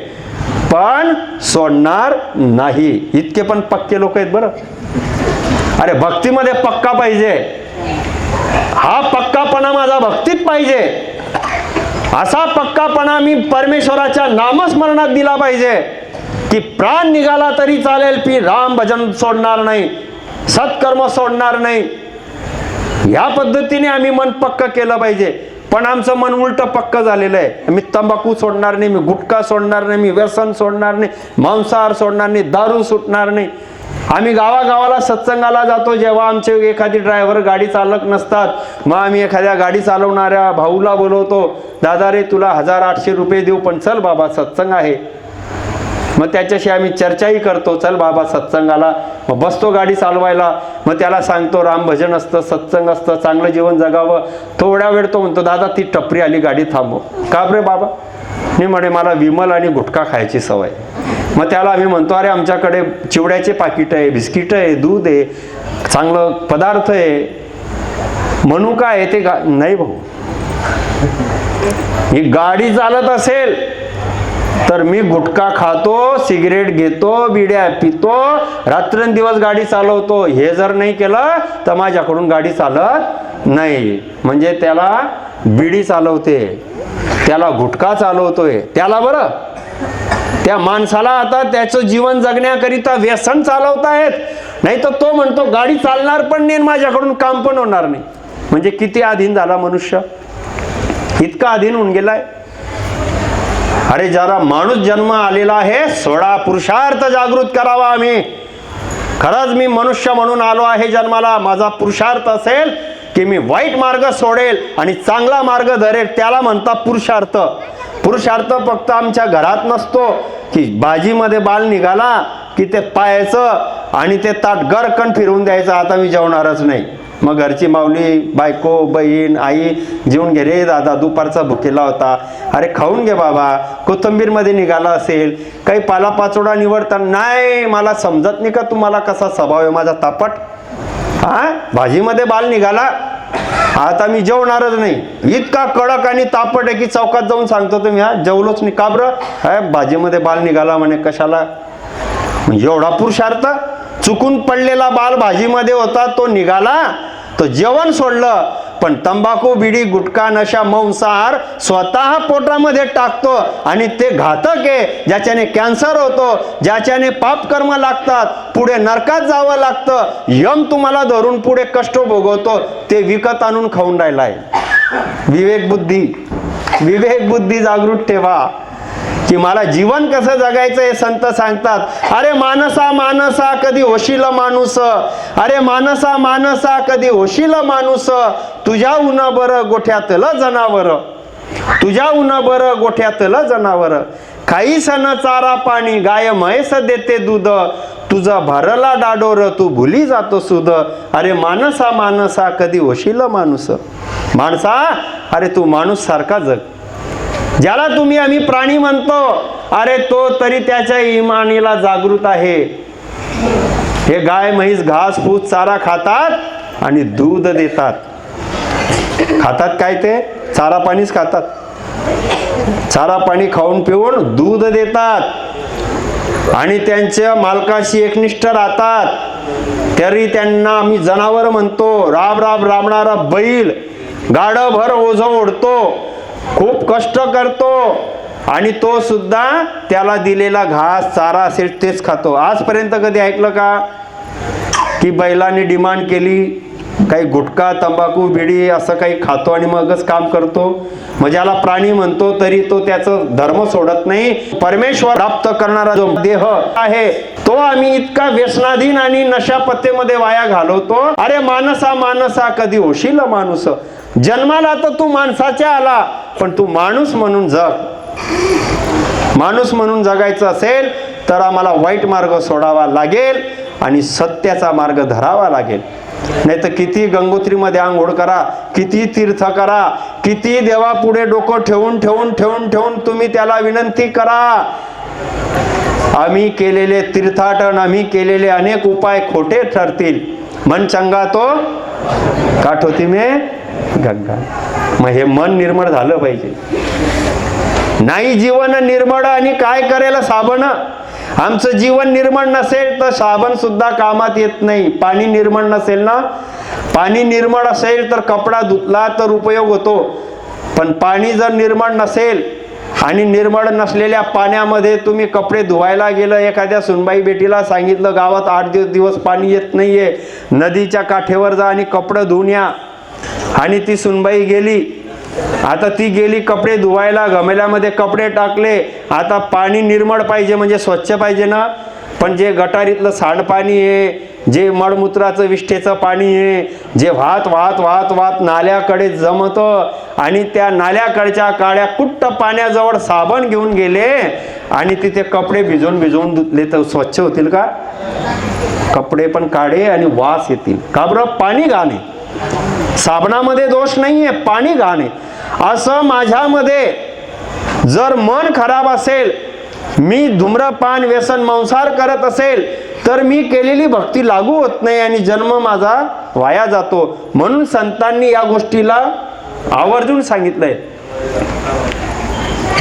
Speaker 1: पण सोडणार नाही. इतके पण पक्के लोक आहेत बरं. अरे भक्तीमध्ये पक्का पाहिजे. हा पक्कापणा माझा भक्तीत पाहिजे. असा पक्कापणा मी परमेश्वराच्या नामस्मरणात दिला पाहिजे की प्राण निघाला तरी चालेल, की राम भजन सोडणार नाही, सत्कर्म सोडणार नाही. या पद्धतीने आम्ही मन पक्क केलं पाहिजे. पण आमचं मन उलट पक्क झालेलं आहे. मी तंबाखू सोडणार नाही, मी गुटखा सोडणार नाही, मी व्यसन सोडणार नाही, मांसाहार सोडणार नाही, दारू सुटणार नाही. आम्ही गावागावाला सत्संगाला जातो. जेव्हा आमचे एखादी ड्रायव्हर गाडी चालक नसतात, मग आम्ही एखाद्या गाडी चालवणाऱ्या भाऊला बोलवतो, दादा रे तुला 1800 रुपये देऊ, पण चल बाबा सत्संग आहे. मग त्याच्याशी आम्ही चर्चाही करतो, चल बाबा सत्संगाला. मग बसतो गाडी चालवायला, मग त्याला सांगतो राम भजन असतं, सत्संग असतं, चांगलं जीवन जगावं. थोड्या वेळ तो म्हणतो दादा ती टपरी आली, गाडी थांबव. का रे बाबा? मी म्हणे मला विमल आणि गुटखा खायची सवय. मग त्याला आम्ही म्हणतो अरे आमच्याकडे चिवड्याचे पाकिट आहे, बिस्किट आहे, दूध आहे, चांगलं पदार्थ आहे, म्हणू काय ते नाही भाऊ. ही गाडी चालत असेल तर मी गुटखा खातो, सिगरेट घेतो, बिड्या पितो, रात्रंदिवस गाडी चालवतो. हे जर नाही केलं तर माझ्याकडून गाडी चालत नाही. म्हणजे त्याला बिडी चालवते, त्याला गुटखा चालवतोय, त्याला बरं त्या माणसाला आता त्याचं जीवन जगण्याकरिता व्यसन चालवतायत. नाही तर तो म्हणतो गाडी चालणार पण नाही, माझ्याकडून काम पण होणार नाही. म्हणजे किती अधीन झाला मनुष्य, इतका अधीन होऊन गेलाय. अरे जरा माणूस जन्म आलेला आहे, सोडा, पुरुषार्थ जागृत करावा. आम्ही खरंच मी मनुष्य म्हणून आलो आहे जन्माला. माझा पुरुषार्थ असेल की मी वाईट मार्ग सोडेल आणि चांगला मार्ग धरेल, त्याला म्हणतात पुरुषार्थ. पुरुषार्थ फक्त आमच्या घरात नसतो की भाजीमध्ये बाल निघाला की ते पायाचं आणि ते ताट गरकन फिरवून द्यायचं, आता मी जेवणारच नाही. मग घरची माऊली, बायको, बहीण, आई जेवून घे रे दादा, दुपारचा भुकेला होता, अरे खाऊन घे बाबा. कोथिंबीरमध्ये निघाला असेल, काही पालापाचोडा निवडता, नाही मला समजत नाही का तुम्हाला कसा स्वभाव आहे माझा तापट. हा भाजीमध्ये बाल निघाला, आता मी जेवणारच नाही. इतका कडक आणि तापट आहे की चौकात जाऊन सांगतो तुम्ही हा जेवलोच नाही. का बरं? हा भाजीमध्ये बाल निघाला म्हणे, कशाला? एवढा पुरुषार्थ. चुकून पडलेला बाल भाजीमध्ये होता, तो निघाला, तो जेवण सोडलं पण तंबाखू बिडी गुटखा नशा मांसाहार स्वतः पोटामध्ये टाकतो आणि ते घातक आहे, ज्याच्याने कॅन्सर होतो, ज्याच्याने पापकर्म लागतात, पुढे नरकात जावं लागतं, यम तुम्हाला धरून पुढे कष्ट भोगवतो, ते विकत आणून खाऊन राहिलाय. विवेक बुद्धी जागृत ठेवा की मला जीवन कसं जगायचं हे संत सांगतात. अरे मानसा मानसा कधी होशील माणूस, अरे मानसा मानसा कधी होशील माणूस, तुझ्या उन बरं गोठ्यातलं जनावर, तुझ्या उन बरं गोठ्यातलं जनावर, काही सण चारा पाणी गाय म्हैस देते दूध, तुझा भरला डाडोर तू भुली जातो सुध. अरे मानसा मानसा कधी होशील माणूस. माणसा अरे तू माणूस सारखा जग. ज्याला तुम्ही आम्ही प्राणी म्हणतो, अरे तो तरी त्याच्या इमानीला जागृत आहे. हे गाय म्हैस घास फूस चारा खातात आणि दूध देतात. खातात काय ते? चारा पाणीच खातात. चारा पाणी खाऊन पिऊन दूध देतात आणि त्यांच्या मालकाशी एकनिष्ठ राहतात. तरी त्यांना आम्ही जनावर म्हणतो. राब राब राबणारा बैल गाडभर ओझं ओढतो, खूप कष्ट करतो आणि तो सुद्धा त्याला दिलेला घास चारा असेल तेच खातो. आजपर्यंत कधी ऐकलं का की बैलांनी डिमांड केली काही गुटखा तंबाखू बिडी असं काही खातो आणि मगच काम करतो? म्हणजे याला प्राणी म्हणतो तरी तो त्याचं धर्म सोडत नाही. परमेश्वर प्राप्त करणारा जो देह आहे तो आम्ही इतका व्यसनाधीन आणि नशापत्तेमध्ये वाया घालवतो. अरे मानसा मानसा कधी होशील माणूस. जन्माला तर तू माणसाच्या आला, पण तू माणूस म्हणून जग. माणूस म्हणून जगायचं असेल तर आम्हाला वाईट मार्ग सोडावा लागेल आणि सत्याचा मार्ग धरावा लागेल. नाही तर किती गंगोत्रीमध्ये आंघोळ करा, किती तीर्थ करा, किती देवा पुढे डोकं ठेवून ठेवून ठेवून ठेवून तुम्ही त्याला विनंती करा. आम्ही केलेले तीर्थाटन, आम्ही केलेले अनेक उपाय खोटे ठरतील. मन चंगा तो काठ होती मे गंगा. मग हे मन निर्मळ झालं पाहिजे. नाही जीवन निर्मळ आणि काय करेल साबण. आमचं जीवन निर्मळ नसेल तर साबण सुद्धा कामात येत नाही. पाणी निर्मळ नसेल ना, पाणी निर्मळ असेल तर कपडा धुतला तर उपयोग होतो, पण पाणी जर निर्मळ नसेल आणि निर्मळ नसलेल्या पाण्यामध्ये तुम्ही कपडे धुवायला गेलं, एखाद्या सुनबाई बेटीला सांगितलं गावात 8 दिवस पाणी येत नाहीये, नदीच्या काठेवर जा आणि कपडे धुवून या. आणि ती सुनबाई गेली. आता ती गेली कपडे धुवायला, गमेल्यामध्ये कपडे टाकले. आता पाणी निर्मळ पाहिजे म्हणजे स्वच्छ पाहिजे ना, पण जे गटारीतलं सांडपाणी आहे, जे मळमूत्राचं विष्ठेचं पाणी आहे, जे वाहत वाहत वाहत वाहत नाल्याकडे जमतं आणि त्या नाल्याकडच्या काळ्या कुट्ट पाण्याजवळ साबण घेऊन गेले आणि तिथे कपडे भिजवून भिजवून धुतले तर स्वच्छ होतील का? कपडे पण काळे आणि वास येतील. का बरं? पाणी घाणे. साबणामध्ये दोष नाहीये, पाणी घाणे. असं माझ्यामध्ये जर मन खराब असेल, मी धूम्रपान व्यसन मांसाहार करत असेल तर मी केलेली भक्ती लागू होत नाही आणि जन्म माझा वाया जातो. म्हणून संतांनी या गोष्टीला आवर्जून सांगितलंय.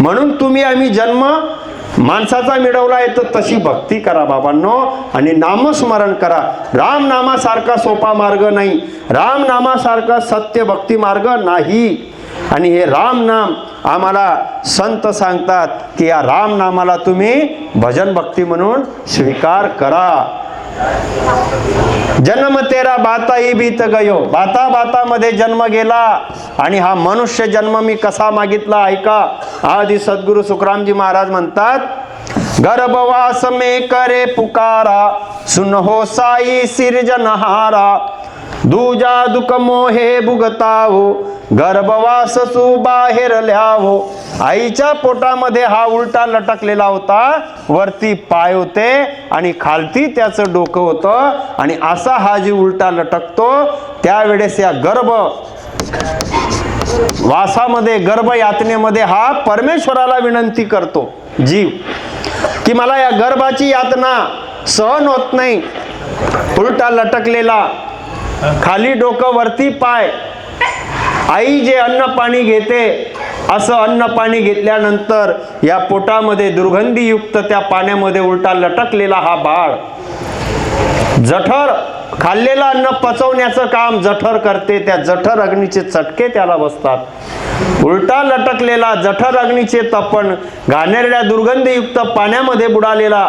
Speaker 1: म्हणून तुम्ही आम्ही जन्म माणसाचा मिळवला आहे तर तशी भक्ती करा बाबांनो आणि नामस्मरण करा. राम नामासारखा सोपा मार्ग नाही, राम नामासारखा सत्य भक्ती मार्ग नाही. आणि हे राम नाम आम्हाला संत सांगतात की या राम नामाला तुम्ही भजन भक्ती म्हणून स्वीकार करा. जन्म तेरा बाता ही बीत गयो. बाता बाता मध्ये जन्म गेला आणि हा मनुष्य जन्म मी कसा मागितला ऐका. आदि सद्गुरु सुखरामजी महाराज म्हणतात, गर्भवास में करे पुकारा, सुनहो साई सिरजनहारा, दूजा दुख मोहे भुगतावो, गर्भवास सु बाहेर ल्यावो. आईच्या पोटामध्ये हा उलटा लटकलेला होता, वरती पाय होते आणि खालती त्याचं डोकं होतं आणि असा हा जी उलटा लटकतो त्यावेळेस या गर्भ वासामध्ये गर्भ यातनेमध्ये हा परमेश्वराला विनंती करतो जीव की मला या गर्भाची यातना सहन होत नाही. उलटा लटकलेला, खाली डोकं वरती पाय. आई जे अन्न पाणी घेते असं अन्न पाणी घेतल्यानंतर या पोटामध्ये दुर्गंधीयुक्त त्या पाण्यामध्ये उलटा लटकलेला हा बाळ जठर खाल्लेलं अन्न पचवण्याचं काम जठर करते. त्या जठर अग्नीचे चटके त्याला बसतात. उलटा लटकलेला जठर अग्नीचे तपण घाणेरड्या दुर्गंधयुक्त पाण्यामध्ये बुडालेला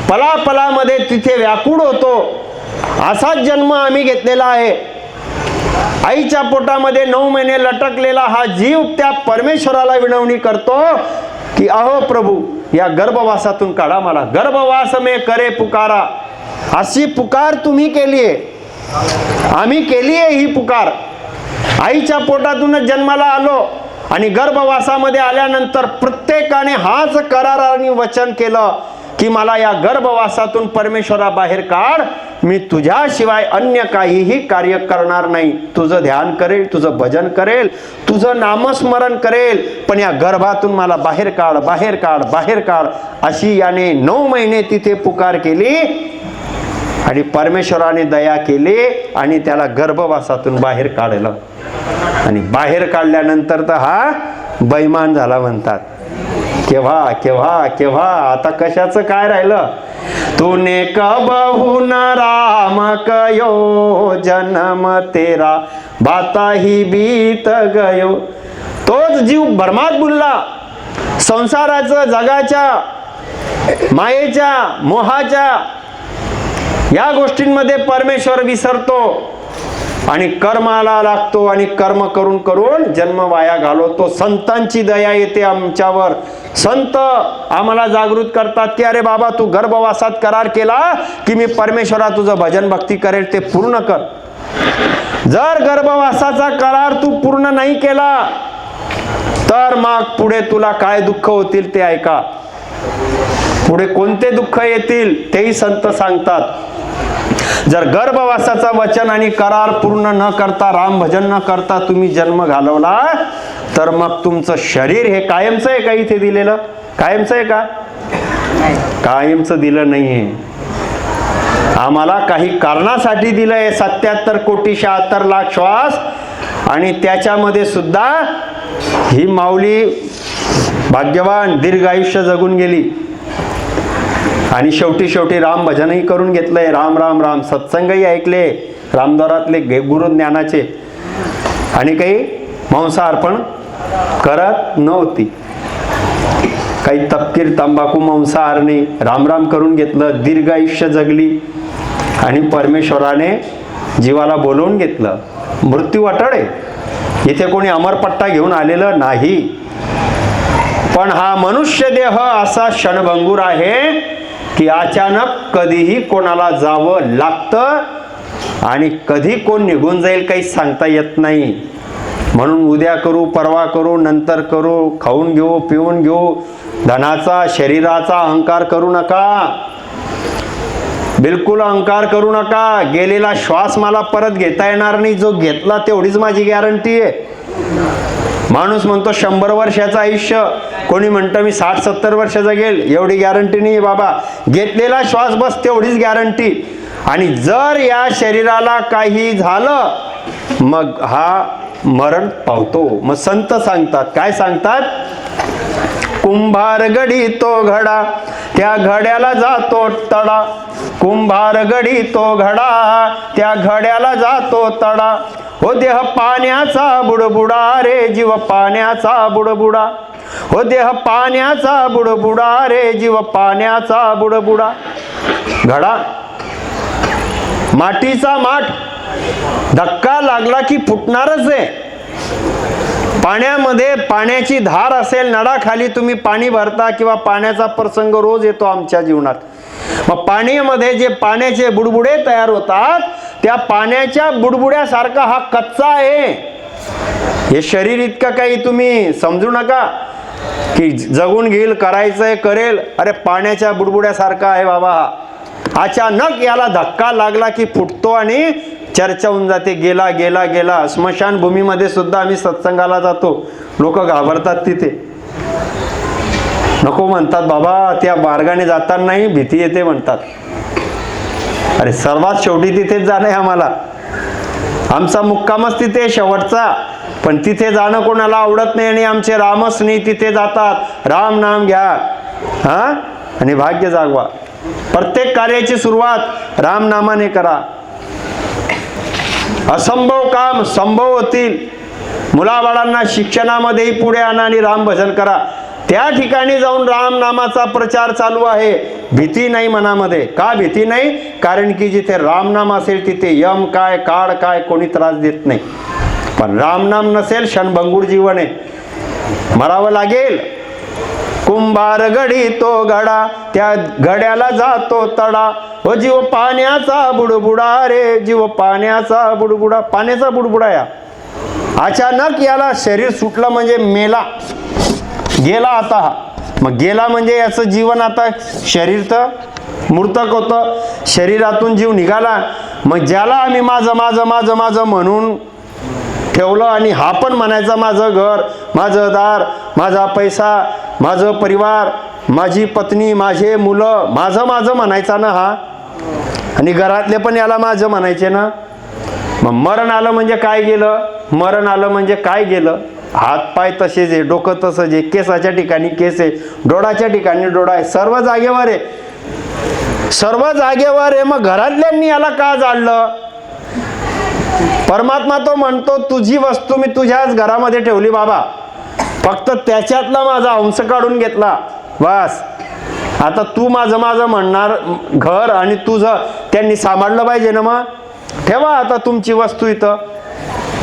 Speaker 1: पलापलामध्ये तिथे व्याकुळ होतो. असाच जन्म आम्ही घेतलेला आहे. आईच्या पोटामध्ये 9 महिने लटकलेला हा जीव त्या परमेश्वराला विनवणी करतो की अहो प्रभू, या गर्भवासातून काढा मला. गर्भवास में करे पुकारा, अशी पुकार तुम्ही केली आहे, आम्ही केली आहे ही पुकार. आईच्या पोटातूनच जन्माला आलो आणि गर्भवासामध्ये आल्यानंतर प्रत्येकाने हाच करार आणि वचन केलं की मला या गर्भवासातून परमेश्वरा बाहेर काढ. मी तुझ्याशिवाय अन्य काहीही कार्य करणार नाही. तुझं ध्यान करेल, तुझं भजन करेल, तुझं नामस्मरण करेल, पण या गर्भातून मला बाहेर काढ, बाहेर काढ, बाहेर काढ. अशी याने 9 महिने तिथे पुकार केली आणि परमेश्वराने दया केली आणि त्याला गर्भवासातून बाहेर काढलं. आणि बाहेर काढल्यानंतर तर हा बैमान झाला म्हणतात. केव्हा केव्हा केव्हा, आता कशाचं काय राहिलं. तूने कबहू न राम कयो जन्म तेरा बाता ही बीत गयो. तोच जीव भरमात बुलला. संसाराचं, जगाच्या, मायेच्या, मोहाच्या या गोष्टींमध्ये परमेश्वर विसरतो आणि कर्माला लागतो आणि कर्म करून करून जन्म वाया घालवतो. संतांची दया येते आमच्यावर. संत आम्हाला जागृत करतात की अरे बाबा, तू गर्भवासात करार केला की मी परमेश्वरा तुझं भजन भक्ती करेल, ते पूर्ण कर. जर गर्भवासाचा करार तू पूर्ण नाही केला तर मग पुढे तुला काय दुःख होतील ते ऐका. पुढे कोणते दुःख येतील तेही संत सांगतात. जर गर्भवासाचा वचन आणि करार पूर्ण न करता, राम भजन न करता तुम्ही जन्म घालवला तर मग तुमचं शरीर हे कायमचं आहे का इथे दिलेलं? कायमचं आहे का? कायमचं दिलं नाहीये. आम्हाला काही कारणासाठी दिलंय. 77,76,00,000 श्वास आणि त्याच्यामध्ये सुद्धा ही माऊली भाग्यवान दीर्घ आयुष्य जगून गेली आणि शेवटी राम भजनही करून घेतलंय. राम राम राम सत्संगही ऐकले रामद्वारातले गुरु ज्ञानाचे आणि काही मांसाहार पण करत नव्हती. काही तपकीर तंबाखू मांसाहार नाही. राम राम करून घेतलं, दीर्घ आयुष्य जगली आणि परमेश्वराने जीवाला बोलवून घेतलं. मृत्यू अटळ आहे. इथे कोणी अमरपट्टा घेऊन आलेलं नाही. पण हा मनुष्य देह असा क्षणभंगूर आहे की अचानक कधीही कोणाला जावं लागतं आणि कधी कोण निघून जाईल काही सांगता येत नाही. म्हणून उद्या करू, परवा करू, नंतर करू, खाऊन घेऊ, पिऊन घेऊ, धनाचा शरीराचा अहंकार करू नका. बिलकुल अहंकार करू नका. गेलेला श्वास मला परत घेता येणार नाही. जो घेतला तेवढीच माझी गॅरंटी आहे. माणूस म्हणतो 100 वर्षाचं आयुष्य, कोणी म्हणतं मी 60-70 वर्ष जगेल. एवढी गॅरंटी नाही बाबा. घेतलेला श्वास बस तेवढीच गॅरंटी. आणि जर या शरीराला काही झालं मग हा मरण पावतो. मग संत सांगतात, काय सांगतात? कुंभार गडी तो घडा, त्या घड्याला जातो तडा. कुंभार गडी तो घडा, त्या घड्याला जातो तडा. हो देह पाण्याचा बुडबुडा रे जीव पाण्याचा बुडबुडा. हो देह पाण्याचा बुडबुडा रे जीव पाण्याचा बुडबुडा. घडा मातीचा माठ, धक्का लागला की फुटणारच आहे. पाण्यामध्ये पाण्याची धार असेल, नळाखाली तुम्ही पाणी भरता किंवा पाण्याचा प्रसंग रोज येतो आमच्या जीवनात. मग पाण्यामध्ये जे पाण्याचे बुडबुडे तयार होतात त्या पाण्याच्या बुडबुड्यासारखा हा कच्चा आहे. हे शरीर इतकं काही तुम्ही समजू नका की जगून घेईल, करायचंय करेल. अरे पाण्याच्या बुडबुड्यासारखा आहे बाबा. अचानक याला धक्का लागला की फुटतो आणि चर्चा होऊन जाते. गेला गेला गेला. स्मशानभूमीमध्ये सुद्धा आम्ही सत्संगाला जातो, लोक घाबरतात तिथे, नको म्हणतात बाबा, त्या मार्गाने जातानाही भीती येते म्हणतात. अरे सर्वात शेवटी तिथेच जाणं आहे आम्हाला. आमचा मुक्कामच तिथे शेवटचा. पण तिथे जाणं कोणाला आवडत नाही आणि आमचे रामच नाही तिथे जातात. राम नाम घ्या हा आणि भाग्य जागवा. प्रत्येक कार्याची सुरुवात राम नामाने करा. असंभव काम संभव होतील. मुलाबाळांना शिक्षणामध्येही पुढे आणा आणि राम भजन करा. त्या ठिकाणी जाऊन राम नामाचा प्रचार चालू आहे. भीती नाही मनामध्ये. का भीती नाही? कारण की जिथे राम नाम असेल तिथे यम काय काळ काय कोणी त्रास देत नाही. पण राम नाम नसेल क्षणभंगूर जीवन आहे, मरावं लागेल. कुंभार गडी तो घडा, त्या घड्याला जातो तडा. व जीव पाण्याचा बुडबुडा रे, जीव पाण्याचा बुडबुडा. पाण्याचा बुडबुडा या. अचानक याला शरीर सुटलं म्हणजे मेला, गेला. आता मग गेला म्हणजे याचं जीवन आता शरीर तर मूर्तक होतं, शरीरातून जीव निघाला. मग ज्याला आम्ही माझं माझं माझं माझं म्हणून ठेवलं आणि हा पण म्हणायचा माझं घर, माझं दार, माझा पैसा, माझं परिवार, माझी पत्नी, माझे मुलं, माझं माझं म्हणायचा ना हा, आणि घरातले पण याला माझं म्हणायचे ना. मग मरण आलं म्हणजे काय गेलं? मरण आलं म्हणजे काय गेलं? हात पाय तसेच आहे, डोकं तसंच आहे, केसाच्या ठिकाणी केस आहे, डोळाच्या ठिकाणी डोळा आहे, सर्व जागेवर आहे, सर्व जागेवर आहे. मग घरातल्यांनी याला का जाळलं? परमात्मा तो म्हणतो तुझी वस्तू मी तुझ्याच घरामध्ये ठेवली बाबा, फक्त त्याच्यातला माझा अंश काढून घेतला बस. आता तू माझं माझं म्हणणार घर आणि तुझं त्यांनी सांभाळलं पाहिजे ना. मग ठेवा आता तुमची वस्तू इथं.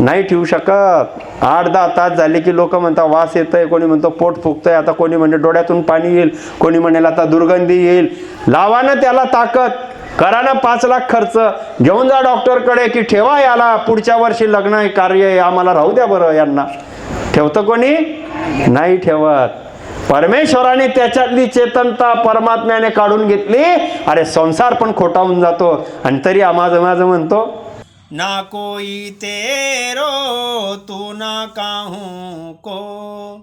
Speaker 1: नाही ठेवू शकत. 8-10 तास झाले की लोक म्हणतात वास येतंय, कोणी म्हणतो पोट फुगतंय, आता कोणी म्हणजे डोळ्यातून पाणी येईल, कोणी म्हणेल आता दुर्गंधी येईल. लावा ना त्याला ताकद, करा ना 5 लाख खर्च, घेऊन जा डॉक्टरकडे की ठेवा याला, पुढच्या वर्षी लग्न आहे, कार्य आहे, आम्हाला राहू द्या बरं यांना. ठेवतं कोणी? नाही ठेवत. परमेश्वराने त्याच्यातली चेतनता परमात्म्याने काढून घेतली. अरे संसार पण खोटा होऊन जातो आणि तरी माझं माझं म्हणतो.
Speaker 2: ना कोई तेरो तू ना काहू को,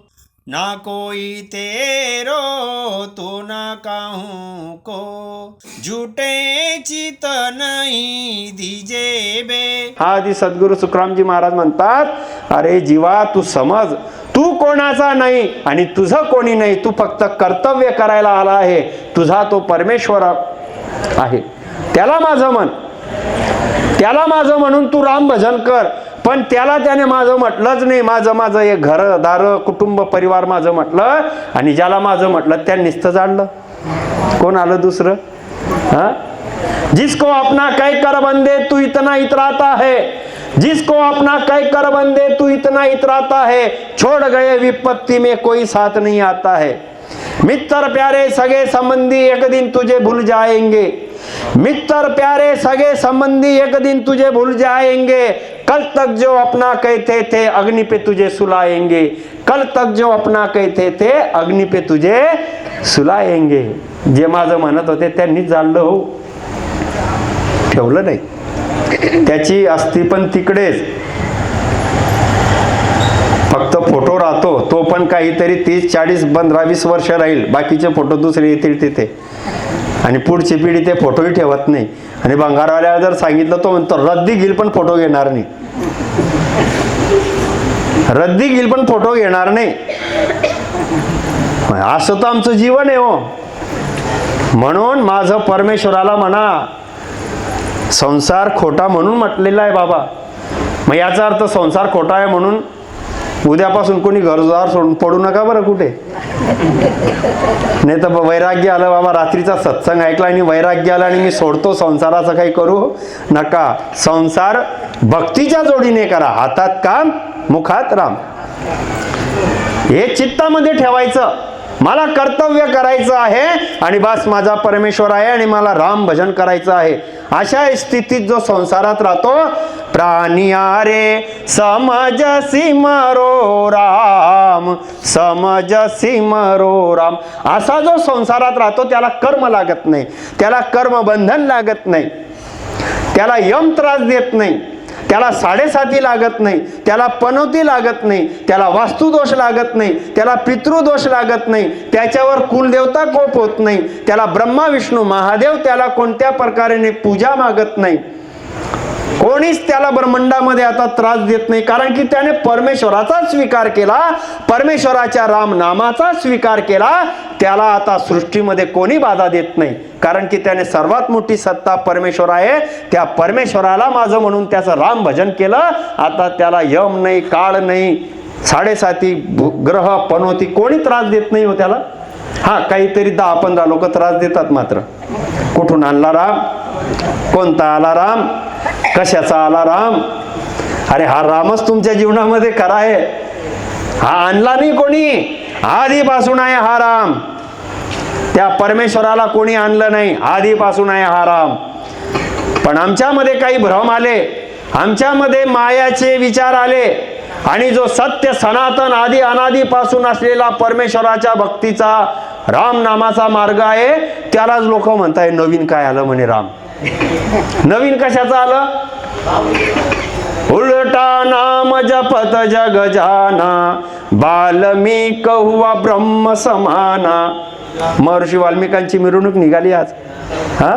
Speaker 2: ना कोई तेरो तू ना काहू को, झूठे चित नहीं दीजे बे.
Speaker 1: हा आधी सद्गुरू सुखरामजी महाराज म्हणतात, अरे जीवा तू समज, तू कोणाचा नाही आणि तुझं कोणी नाही, तू फक्त कर्तव्य करायला आला आहे. तुझा तो परमेश्वर आहे, त्याला माझं म्हण, त्याला माझं म्हणून तू राम भजन कर. पण त्याला त्याने माझं म्हटलंच नाही. माझं माझं हे घर दार कुटुंब परिवार माझं म्हटलं आणि ज्याला माझं म्हटलं त्या नुसतं जाणलं. कोण आलं दुसरं? हा, जिसको अपना कह कर बंदे तू इतना इतराता है, जिसको अपना कह कर बंदे तू इतना इतराता है, छोड़ गए विपत्ति में कोई साथ नहीं आता है. मित्र प्यारे सगे संबंधी एक दिन तुझे भूल जाएंगे, मित्र प्यारे सगे संबंधी एक दिन तुझे भूल जाएंगे. कल तक जो अपना कहते थे अग्नि पे तुझे सुलाएंगे, कल तक जो अपना कहते थे अग्नि पे तुझे सुलाएंगे. जे माझं म्हणत होते त्यांनीच जाणलं हो, ठेवलं नाही. त्याची अस्थी पण तिकडेच, फक्त फोटो राहतो तो पण काहीतरी 30, 40, 15, 20 वर्ष राहील. बाकीचे फोटो दुसरे येतील तिथे आणि पुढची पिढी ते फोटोही ठेवत नाही. आणि भंगारवाल्याला जर सांगितलं तो म्हणतो रद्दी घेईल पण फोटो घेणार नाही, रद्दी घेईल पण फोटो घेणार नाही. असं तर आमचं जीवन आहे हो. म्हणून माझं परमेश्वराला म्हणा, संसार खोटा म्हणून म्हटलेला आहे बाबा. मग याचा अर्थ संसार खोटा आहे म्हणून उद्यापासून कोणी घरदार सोडून पडू नका बरं कुठे. नाही तर वैराग्य आलं बाबा, रात्रीचा सत्संग ऐकला आणि वैराग्य आला आणि मी सोडतो संसाराचं, काही करू नका. संसार भक्तीच्या जोडीने करा, हातात काम मुखात राम. हे चित्तामध्ये ठेवायचं, मला कर्तव्य करायचं आहे आणि बस माझा परमेश्वर आहे आणि मला राम भजन करायचं आहे. अशा स्थितीत जो संसारात राहतो, प्राणिया रे समजसी मरो राम, समजसी मरो राम, असा जो संसारात राहतो त्याला कर्म लागत नाही, त्याला कर्मबंधन लागत नाही, त्याला यम त्रास देत नाही, त्याला 7.5 लागत नाही, त्याला पनौती लागत नाही, त्याला वास्तुदोष लागत नाही, त्याला पितृदोष लागत नाही, त्याच्यावर कुलदेवता कोप होत नाही, त्याला ब्रह्मा विष्णू महादेव त्याला कोणत्या प्रकारे पूजा मागत नाही. कोणीच त्याला ब्रह्मांडामध्ये आता त्रास देत नाही, कारण की त्याने परमेश्वराचा स्वीकार केला, परमेश्वराच्या राम नामाचा स्वीकार केला. त्याला आता सृष्टीमध्ये कोणी बाधा देत नाही. कारण की त्याने सर्वात मोठी सत्ता परमेश्वर आहे, त्या परमेश्वराला माझं म्हणून त्याचं राम भजन केलं. आता त्याला यम नाही, काळ नाही, 7.5 ग्रह पनोती कोणी त्रास देत नाही हो त्याला. हा, काहीतरी 10-15 लोक त्रास देतात. मात्र कुठून आणला राम, कोणता आला राम, कशाचा आला राम? अरे हा रामच तुमच्या जीवनामध्ये खरा आहे. हा आणला नाही कोणी, आधीपासून आहे हा राम. त्या परमेश्वराला कोणी आणलं नाही, आधीपासून आहे हा राम. पण आमच्यामध्ये काही भ्रम आले, आमच्यामध्ये मायाचे विचार आले आणि जो सत्य सनातन आधी अनादीपासून असलेला परमेश्वराच्या भक्तीचा राम नामाचा मार्ग आहे, त्यालाच लोक म्हणताय नवीन काय आलं म्हणे राम. नवीन कशाचं आलं? उलटा नाम जपत जग जाना, बाल्मिक हुआ ब्रह्म समाना. महर्षी वाल्मिकांची मिरवणूक निघाली आज. हा,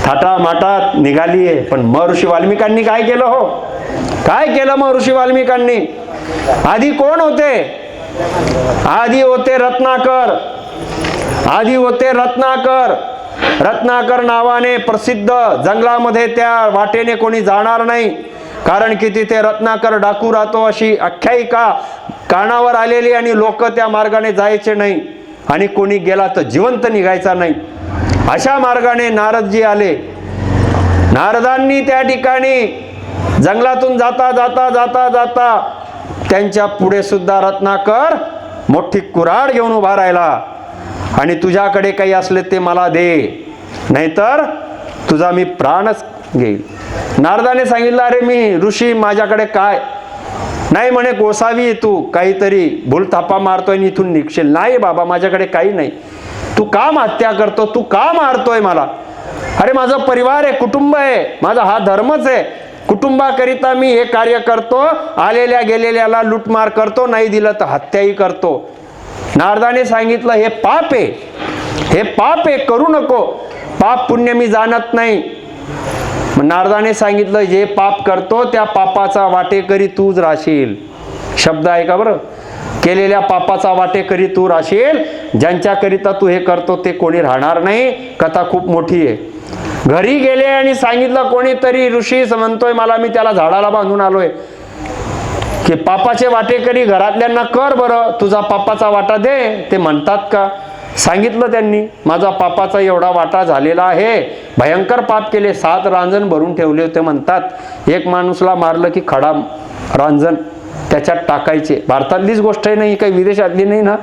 Speaker 1: थाटामाटात निघाली आहे. पण महर्षी वाल्मिकांनी काय केलं हो? काय केलं महर्षी वाल्मिकांनी? आधी कोण होते? आधी होते रत्नाकर. आधी होते रत्नाकर. रत्नाकर नावाने प्रसिद्ध, जंगलामध्ये त्या वाटेने कोणी जाणार नाही, कारण की तिथे रत्नाकर डाकू राहतो अशी आख्यायिका कानावर आलेली, आणि लोक त्या मार्गाने जायचे नाही, आणि कोणी गेला तर जिवंत निघायचा नाही. अशा मार्गाने नारदजी आले. नारदांनी त्या ठिकाणी जंगलातून जाता जाता जाता जाता त्यांच्या पुढे सुद्धा रत्नाकर मोठी कुऱ्हाड घेऊन उभा राहिला, आणि तुझ्याकडे काही असले ते मला दे, नाहीतर तुझा मी प्राणच घेईल. नारदाने सांगितलं, अरे मी ऋषी, माझ्याकडे काय नाही. म्हणे गोसावी, तू काहीतरी भूलथापा मारतोय आणि इथून निघशील. नाही बाबा, माझ्याकडे काही नाही. तू का हत्या करतो, तू का मारतोय मला? अरे माझा परिवार आहे, कुटुंब आहे, माझा हा धर्मच आहे. कुटुंबाकरिता मी हे कार्य करतो, आलेल्या गेलेल्याला लूटमार करतो, नाही दिलं तर हत्याही करतो. नारदाने सांगितलं, हे पाप आहे, हे पाप आहे, करू नको. पाप पुण्य मी जाणत नाही. मग नारदाने सांगितलं, जे पाप करतो त्या पापाचा वाटेकरी तूच राहशील. शब्द आहे का बरं? केलेल्या पापाचा वाटेकरी तू राहशील. ज्यांच्याकरिता तू हे करतो ते कोणी राहणार नाही. कथा खूप मोठी आहे. घरी गेले आणि सांगितलं, कोणीतरी ऋषी म्हणतोय मला, मी त्याला झाडाला बांधून आलोय, की पापाचे वाटेकरी घरातल्यांना कर बरं, तुझा पापाचा वाटा दे. ते म्हणतात का? सांगितलं त्यांनी, माझा पापाचा एवढा वाटा झालेला आहे, भयंकर पाप केले, 7 रांजण भरून ठेवले होते. म्हणतात एक माणूसला मारलं की खडा रांजण त्याच्यात टाकायचे. भारतातलीच गोष्ट आहे, नाही काही विदेशातली नाही ना.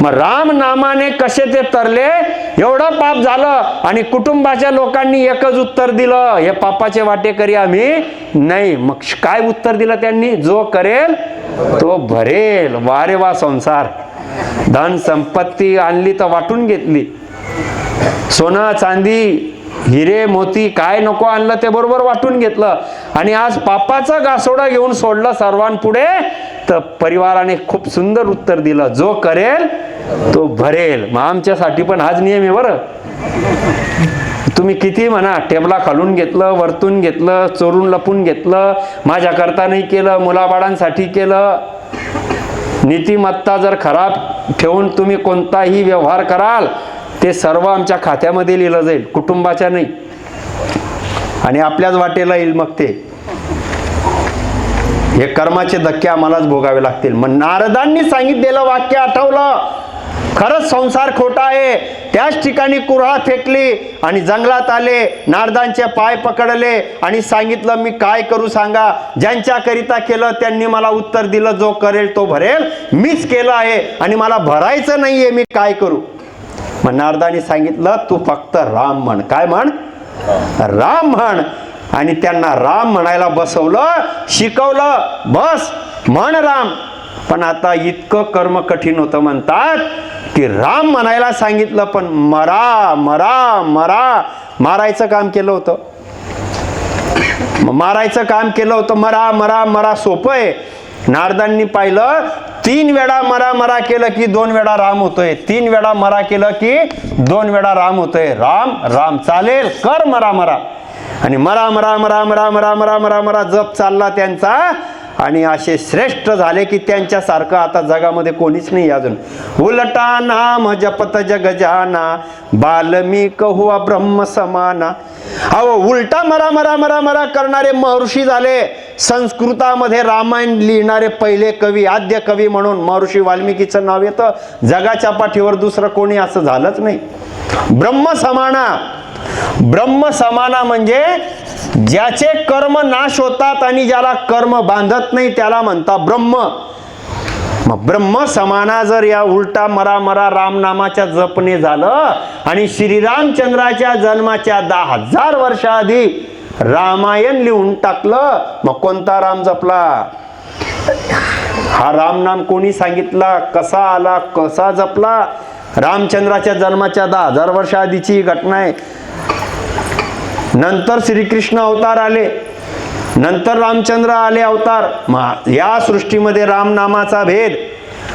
Speaker 1: मग राम नामाने कसे ते तरले, एवढं पाप झालं, आणि कुटुंबाच्या लोकांनी एकच उत्तर दिलं, हे पापाचे वाटेकरी आम्ही नाही. मग काय उत्तर दिलं त्यांनी? जो करेल तो भरेल. वारे वा संसार. धन संपत्ती आणली तर वाटून घेतली, सोनं चांदी हिरे मोती काय नको आणलं ते बरोबर वाटून घेतलं, आणि आज पापाचा गासोडा घेऊन सोडलं सर्वांपुढे. तर परिवाराने खूप सुंदर उत्तर दिलं, जो करेल तो भरेल. मग आमच्यासाठी पण हाच नियम आहे बरं. तुम्ही किती म्हणा, टेबला खालून घेतलं, वरतून घेतलं, चोरून लपून घेतलं, माझ्याकरता नाही केलं, मुलाबाळांसाठी केलं. नीतिमत्ता जर खराब ठेवून तुम्ही कोणताही व्यवहार कराल, ते सर्व आमच्या खात्यामध्ये लिहिलं जाईल, कुटुंबाच्या नाही, आणि आपल्याच वाटेला येईल. मग ते हे कर्माचे धक्के आम्हालाच भोगावे लागतील. मग नारदांनी सांगितलेलं वाक्य आठवलं, खरंच संसार खोटा आहे. त्याच ठिकाणी कुऱ्हाड फेकली आणि जंगलात आले, नारदांचे पाय पकडले आणि सांगितलं, मी काय करू सांगा? ज्यांच्याकरिता केलं त्यांनी मला उत्तर दिलं, जो करेल तो भरेल. मीच केलं आहे आणि मला भरायचं नाहीये, मी काय करू? मग नारदांनी सांगितलं, तू फक्त राम म्हण. काय म्हण? राम म्हण. आणि त्यांना राम म्हणायला बसवलं, शिकवलं, बस म्हण राम. पण आता इतकं कर्म कठीण होतं म्हणतात की राम म्हणायला सांगितलं, पण मरा मरा मरा मारायचं काम केलं होतं. मारायचं काम केलं होतं. मरा मरा मरा सोपं आहे. नारदांनी पाहिलं, 3 वेळा मरा मरा केलं की 2 वेळा राम होतोय, 3 वेळा मरा केलं की 2 वेळा राम होतोय. राम राम चालेल, कर मरा मरा. आणि मरा मरा मरा मरा मरा मरा मरा मरा जप चालला त्यांचा. आणि असे श्रेष्ठ झाले की त्यांच्यासारखं आता जगामध्ये कोणीच नाही अजून. उलटा नाम जपत जग जाना, बाल्मिक हुआ ब्रह्म समाना. अहो उलटा मरा मरा मरा मरा करणारे महर्षी झाले. संस्कृतामध्ये रामायण लिहिणारे पहिले कवी, आद्य कवी म्हणून महर्षी वाल्मिकीचं नाव येतं. जगाच्या पाठीवर दुसरं कोणी असं झालंच नाही. ब्रह्म समाना, ब्रह्म समाना म्हणजे ज्याचे कर्म नाश होतात आणि ज्याला कर्म बांधत नाही त्याला म्हणतात ब्रह्म. मग ब्रह्म समाना जर या उलटा मरा मरा रामनामाच्या जपणे झालं आणि श्रीरामचंद्राच्या जन्माच्या 10,000 वर्षाआधी रामायण लिहून टाकलं, मग कोणता राम जपला? हा रामनाम कोणी सांगितला, कसा आला, कसा जपला? रामचंद्राच्या जन्माच्या 10,000 वर्षाआधीची घटना आहे. नंतर श्रीकृष्ण अवतार आले, नंतर रामचंद्र आले अवतार. या सृष्टीमध्ये रामनामाचा भेद,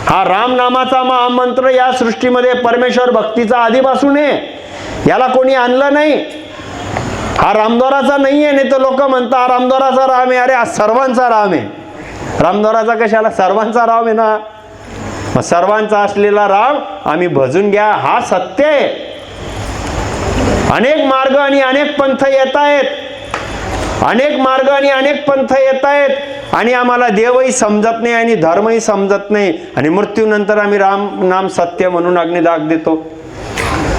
Speaker 1: हा रामनामाचा महामंत्र या सृष्टीमध्ये परमेश्वर भक्तीचा आधीपासून आहे. याला कोणी आणलं नाही. हा रामद्वाराचा नाही आहे. नाही तर लोक म्हणतात रामद्वाराचा राम आहे. अरे हा सर्वांचा राम आहे. रामद्वाराचा कशाला? सर्वांचा राम आहे ना. मग सर्वांचा असलेला राम आम्ही भजून घ्या, हा सत्य आहे. अनेक मार्ग आणि अनेक पंथ येत आहेत, अनेक मार्ग आणि अनेक पंथ येत आहेत आणि आम्हाला देवही समजत नाही आणि धर्मही समजत नाही आणि मृत्यूनंतर आम्ही राम नाम सत्य म्हणून अग्निदाग देतो.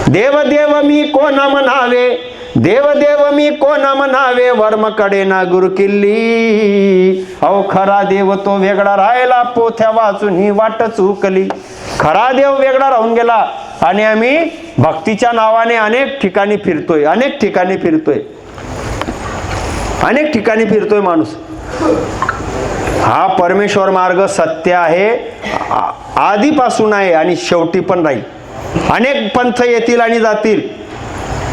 Speaker 1: देव देव मी कोण म्हणावे, देव देव मी कोण म्हणावे, वर्मकडे ना गुरुकिल्ली. अहो खरा देव तो वेगळा राहिला, पोथ्या वाचून ही वाट चुकली. खरा देव वेगळा राहून गेला आणि आम्ही भक्तीच्या नावाने अनेक ठिकाणी फिरतोय, अनेक ठिकाणी फिरतोय, अनेक ठिकाणी फिरतोय माणूस. हा परमेश्वर मार्ग सत्य आहे, आधीपासून आहे आणि शेवटी पण राहील. अनेक पंथ येतील आणि जातील,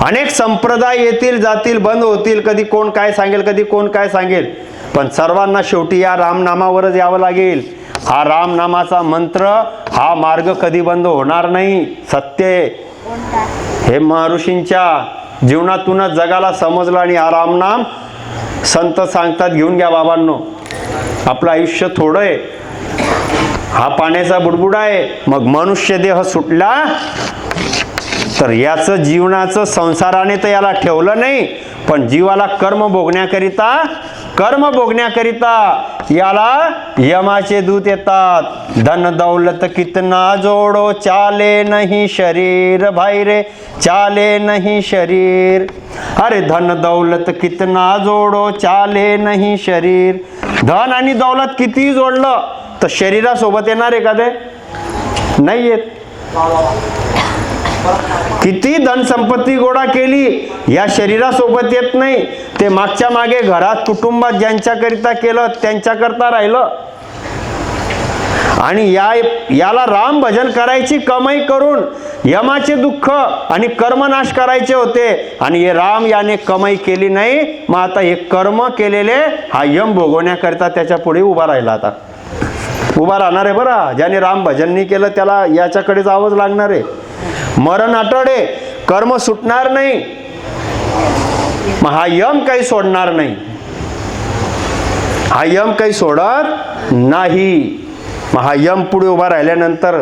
Speaker 1: अनेक संप्रदाय येतील जातील, बंद होतील. कधी कोण काय सांगेल, कधी कोण काय सांगेल, पण सर्वांना शेवटी या रामनामावरच यावं लागेल. हा रामनामाचा मंत्र, हा मार्ग कधी बंद होणार नाही. सत्य हे महर्षींच्या जीवनातूनच जगाला समजलं आणि हा रामनाम संत सांगतात घेऊन घ्या बाबांनो. आपलं आयुष्य थोडं आहे, हा पाण्याचा बुडबुडा आहे. मग मनुष्य देह सुटला तर याचं जीवनाचं संसाराने तर याला ठेवलं नाही, पण जीवाला कर्म भोगण्याकरिता याला यमाचे दूत येतात. धन दौलत कितना जोडो, चाले नहीं शरीर भाई रे, चाले नहीं शरीर. अरे धन दौलत कितना जोडो, चाले नहीं शरीर. धन आणि दौलत किती जोडलं तर शरीरासोबत येणार आहे का? ते नाही येत. किती धनसंपत्ती गोळा केली, या शरीरासोबत येत नाही. ते मागच्या मागे घरात कुटुंबात ज्यांच्याकरिता केलं त्यांच्याकरता राहिलं. आणि याला राम भजन करायची कमाई करून यमाचे दुःख आणि कर्मनाश करायचे होते आणि हे राम याने कमाई केली नाही. मग आता हे कर्म केलेले हा यम भोगवण्याकरिता त्याच्या पुढे उभा राहिला. आता उभा राहणार आहे बरं. ज्याने राम भजन नाही केलं त्याला याच्याकडे जावंच लागणार आहे. मरण आठवडे, कर्म सुटणार नाही. मग हा यम काही सोडणार नाही, हा यम काही सोडत नाही. मग हा यम पुढे उभा राहिल्यानंतर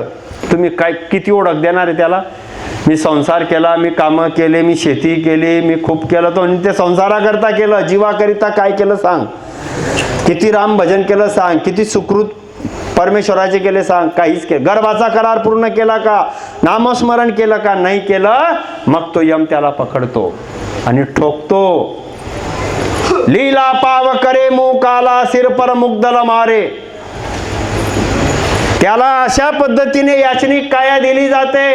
Speaker 1: तुम्ही काय किती ओळख देणार आहे त्याला? मी संसार केला, मी कामं केले, मी शेती केली, मी खूप केलं. तो ते संसाराकरता केलं, जीवाकरिता काय केलं सांग? किती राम भजन केलं सांग? किती सुकृत परमेश्वराचे केले सांग? काहीच केलं. गर्भाचा करार पूर्ण केला का? नामस्मरण केलं का? नाही केलं. मग तो यम त्याला पकडतो आणि ठोकतो. लीला पाव करे मुकाला, सिर पर मुग्दल मारे. त्याला अशा पद्धतीने याचनिक काया दिली जाते.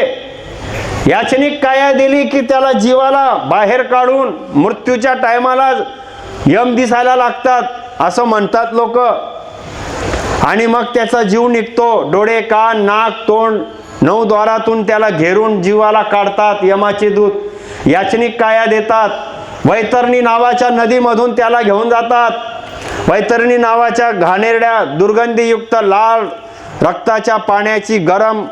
Speaker 1: याचनिक काया दिली की त्याला जीवाला बाहेर काढून मृत्यूच्या टायमाला यम दिसायला लागतात असं म्हणतात लोक. आणि मग त्याचा जीव निघतो. डोळे, कान, नाक, तोंड 9 द्वारातून त्याला घेरून जीवाला काढतात यमाचे दूत. याचनिक काया देतात. वैतरणी नावाच्या नदीमधून त्याला घेऊन जातात. वैतरणी नावाच्या घाणेरड्या दुर्गंधीयुक्त लाल रक्ताच्या पाण्याची गरम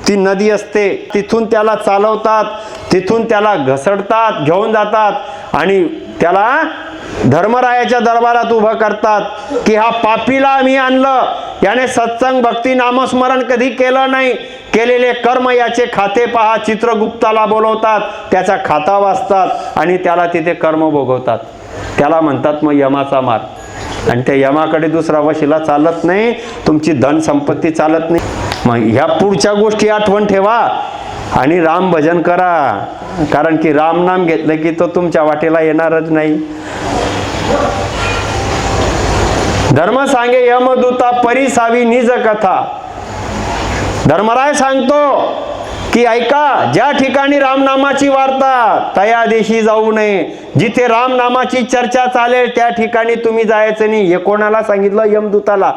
Speaker 1: ती नदी असते, तिथून त्याला चालवतात, तिथून त्याला घसडतात, घेऊन जातात आणि त्याला धर्मरायाच्या दरबारात उभं करतात की हा पापीला आम्ही आणलं, याने सत्संग भक्ती नामस्मरण कधी केलं नाही, केलेले कर्म याचे खाते पहा. चित्रगुप्ताला बोलवतात, त्याचा खाता वाचतात आणि त्याला तिथे कर्म भोगवतात. त्याला म्हणतात मग यमाचा मार. आणि त्या यमाकडे दुसरा वशिला चालत नाही, तुमची धन संपत्ती चालत नाही. मग ह्या पुढच्या गोष्टी आठवण ठेवा आणि राम भजन करा, कारण की राम नाम घेतलं की तो तुमच्या वाटेला येणारच नाही. धर्म सांगे यमदूता परिसावी निज कथा. धर्मराय सांगतो की ऐका, ज्या ठिकाणी रामनामाची वार्ता तया देशी जाऊ नये. जिथे रामनामाची चर्चा चालेल त्या ठिकाणी तुम्ही जायचं नाही. हे कोणाला सांगितलं? यमदूताला.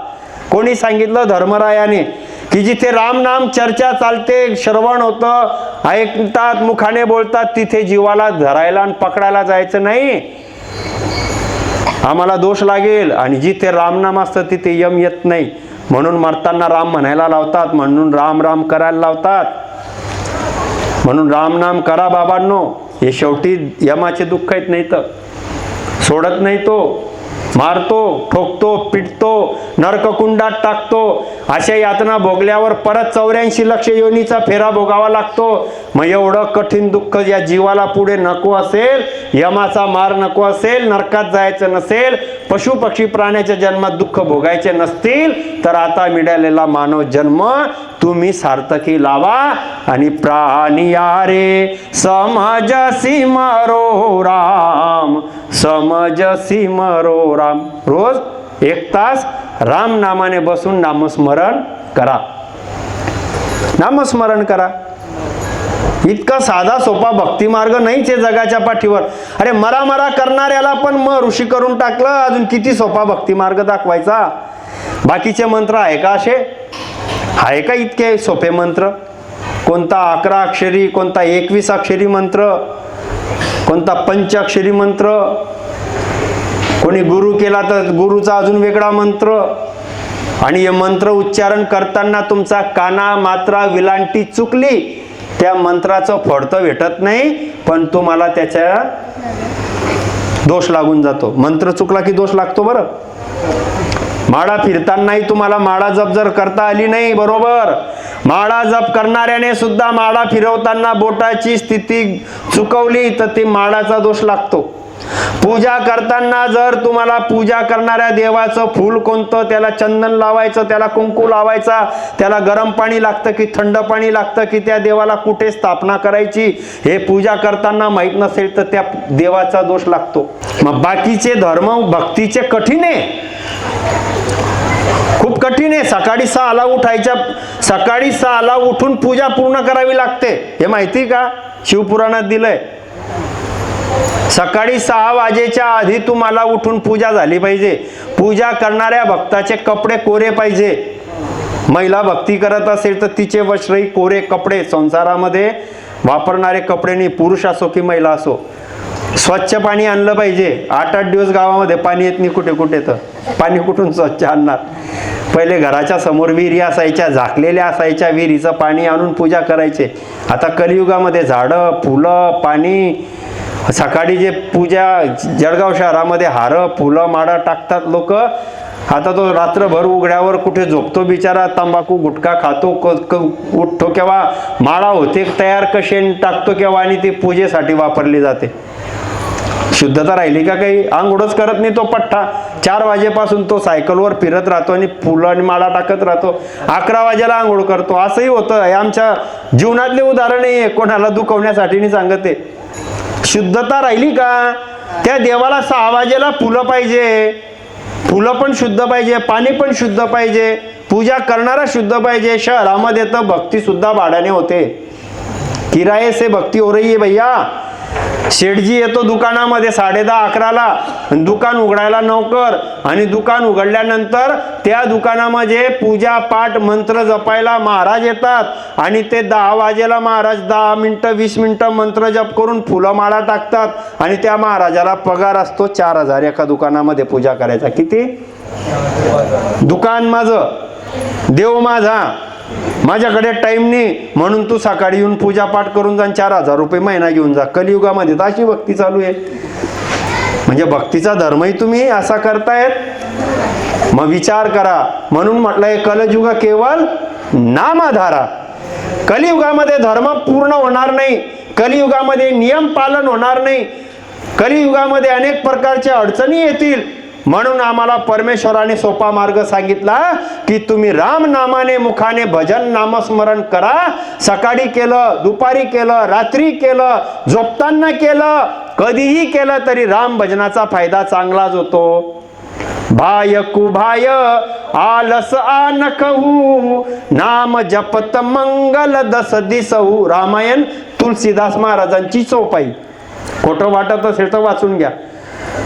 Speaker 1: कोणी सांगितलं? धर्मरायाने. की जिथे रामनाम चर्चा चालते, श्रवण होतं, ऐकतात, मुखाने बोलतात, तिथे जीवाला धरायला आणि पकडायला जायचं नाही, आम्हाला दोष लागेल. आणि जिथे रामनाम असतं तिथे यम येत नाही, म्हणून मरताना राम म्हणायला लावतात, म्हणून राम राम करायला लावतात. म्हणून रामनाम करा बाबांनो. हे शेवटी यमाचे दुःख आहेत, नाही तर सोडत नाही. तो मारतो, ठोकतो, पिटतो, नरककुंडात टाकतो. अशा यातना भोगल्यावर परत 84 लक्ष योनीचा फेरा भोगावा लागतो. मग एवढं कठीण दुःख या जीवाला पुढे नको असेल, यमाचा मार नको असेल, नरकात जायचं नसेल, पशु पक्षी प्राण्याच्या जन्मात दुःख भोगायचे नसतील, तर आता मिळालेला मानव जन्म तुम्ही सार्थकी लावा आणि प्राणिया रे समजसी मरो राम, समजसी मरो राम. रोज 1 तास राम नामाने बसून नामस्मरण करा. नामस्मरण करा. इतका साधा सोपा भक्ती मार्ग नाहीच आहे जगाच्या पाठीवर. अरे मरा मरा करणाऱ्याला पण ऋषी करून टाकलं, अजून किती सोपा भक्ती मार्ग दाखवायचा. बाकीचे मंत्र आहे का असे? आहे का इतके सोपे मंत्र? कोणता 11 अक्षरी, कोणता 21 अक्षरी मंत्र, कोणता 5 अक्षरी मंत्र, कोणी गुरु केला तर गुरुचा अजून वेगळा मंत्र. आणि हे मंत्र उच्चारण करताना तुमचा काना मात्रा विलांटी चुकली, त्या मंत्राचं फळतं भेटत नाही, पण तुम्हाला त्याच्या दोष लागून जातो. मंत्र चुकला की दोष लागतो. बरं, माळा फिरतानाही तुम्हाला माळा जप जर करता आली नाही बरोबर, माळा जप करणाऱ्याने सुद्धा माळा फिरवताना बोटाची स्थिती चुकवली तर ती माळाचा दोष लागतो. पूजा करताना जर तुम्हाला पूजा करणाऱ्या देवाचं फूल कोणतं, त्याला चंदन लावायचं, त्याला कुंकू लावायचा, त्याला गरम पाणी लागतं की थंड पाणी लागतं, की त्या देवाला कुठे स्थापना करायची हे पूजा करताना माहीत नसेल तर त्या देवाचा दोष लागतो. मग बाकीचे धर्म भक्तीचे कठीण आहे, खूप कठीण आहे. सकाळी 6ला उठायच्या, सकाळी 6ला उठून पूजा पूर्ण करावी लागते. हे माहिती का? शिवपुराणात दिलंय. सकाळी 6 वाजेच्या आधी तुम्हाला उठून पूजा झाली पाहिजे. पूजा करणाऱ्या भक्ताचे कपडे कोरे पाहिजे. महिला भक्ती करत असेल तर तिचे वस्त्रही कोरे कपडे, संसारामध्ये वापरणारे कपडे नाही, पुरुष असो की महिला असो. स्वच्छ पाणी आणलं पाहिजे. 8-8 दिवस गावामध्ये पाणी येत नाही कुठे कुठे, तर पाणी कुठून स्वच्छ आणणार? पहिले घराच्या समोर विहिरी असायच्या, झाकलेल्या असायच्या, विहिरीचं पाणी आणून पूजा करायचे. आता कलियुगामध्ये झाडं, फुलं, पाणी. सकाळी जे पूजा जळगाव शहरामध्ये हारं, फुलं, माळा टाकतात लोक. आता तो रात्रभर उघड्यावर कुठे झोपतो बिचारा, तंबाखू गुटखा खातो, उठतो केव्हा, माळा होते तयार कशी, टाकतो केव्हा, आणि ती पूजेसाठी वापरली जाते. शुद्धता राहिली का? काही आंघोळच करत नाही तो पठ्ठा. 4 वाजेपासून तो सायकलवर फिरत राहतो आणि फुलं आणि माळा टाकत राहतो. 11 वाजेला आंघोळ करतो. असंही होतं. हे आमच्या जीवनातले उदाहरण आहे, कोणाला दुखवण्यासाठी नाही सांगते. शुद्धता राहिली का? त्या देवाला 6 वाजेला फुलं पाहिजे, फुलं पण शुद्ध पाहिजे, पाणी पण शुद्ध पाहिजे, पूजा करणारा शुद्ध पाहिजे. शहरामध्ये तर भक्ती सुद्धा भाड्याने होते. किराये से भक्ती हो रही है भैया. शेठजी येतो दुकानामध्ये 10:30-11ला, दुकान उघडायला नोकर, आणि दुकान उघडल्यानंतर त्या दुकानामध्ये पूजा पाठ मंत्र जपायला महाराज येतात. आणि ते 10 वाजेला महाराज 10 मिनिटं 20 मिनिटं मंत्र जप करून फुलं माळा टाकतात. आणि त्या महाराजाला पगार असतो 4000 एका दुकानामध्ये पूजा करायचा. किती? दुकान माझं, देव माझा, माझ्याकडे टाइम नाही, म्हणून तू सकाळी येऊन पूजा पाठ करून जा, 4000 रुपये महिना घेऊन जा. कलियुगामध्ये तर अशी भक्ती चालू आहे. म्हणजे भक्तीचा धर्मही तुम्ही असा करतायत. मग विचार करा. म्हणून म्हटलंय कलयुग केवळ नामाधारा. कलियुगामध्ये धर्म पूर्ण होणार नाही, कलियुगामध्ये नियम पालन होणार नाही, कलियुगामध्ये अनेक प्रकारच्या अडचणी येतील. म्हणून आम्हाला परमेश्वराने सोपा मार्ग सांगितला की तुम्ही राम नामाने मुखाने भजन नामस्मरण करा. सकाळी केलं, दुपारी केलं, रात्री केलं, झोपताना केलं, कधीही केलं तरी राम भजनाचा फायदा चांगलाच होतो. भाय कुभाय आलस आनकहू नाम जपत मंगल दस दिसहू. रामायण तुलसीदास महाराजांची चौपाई. खोटं वाटत असेल तर वाचून घ्या.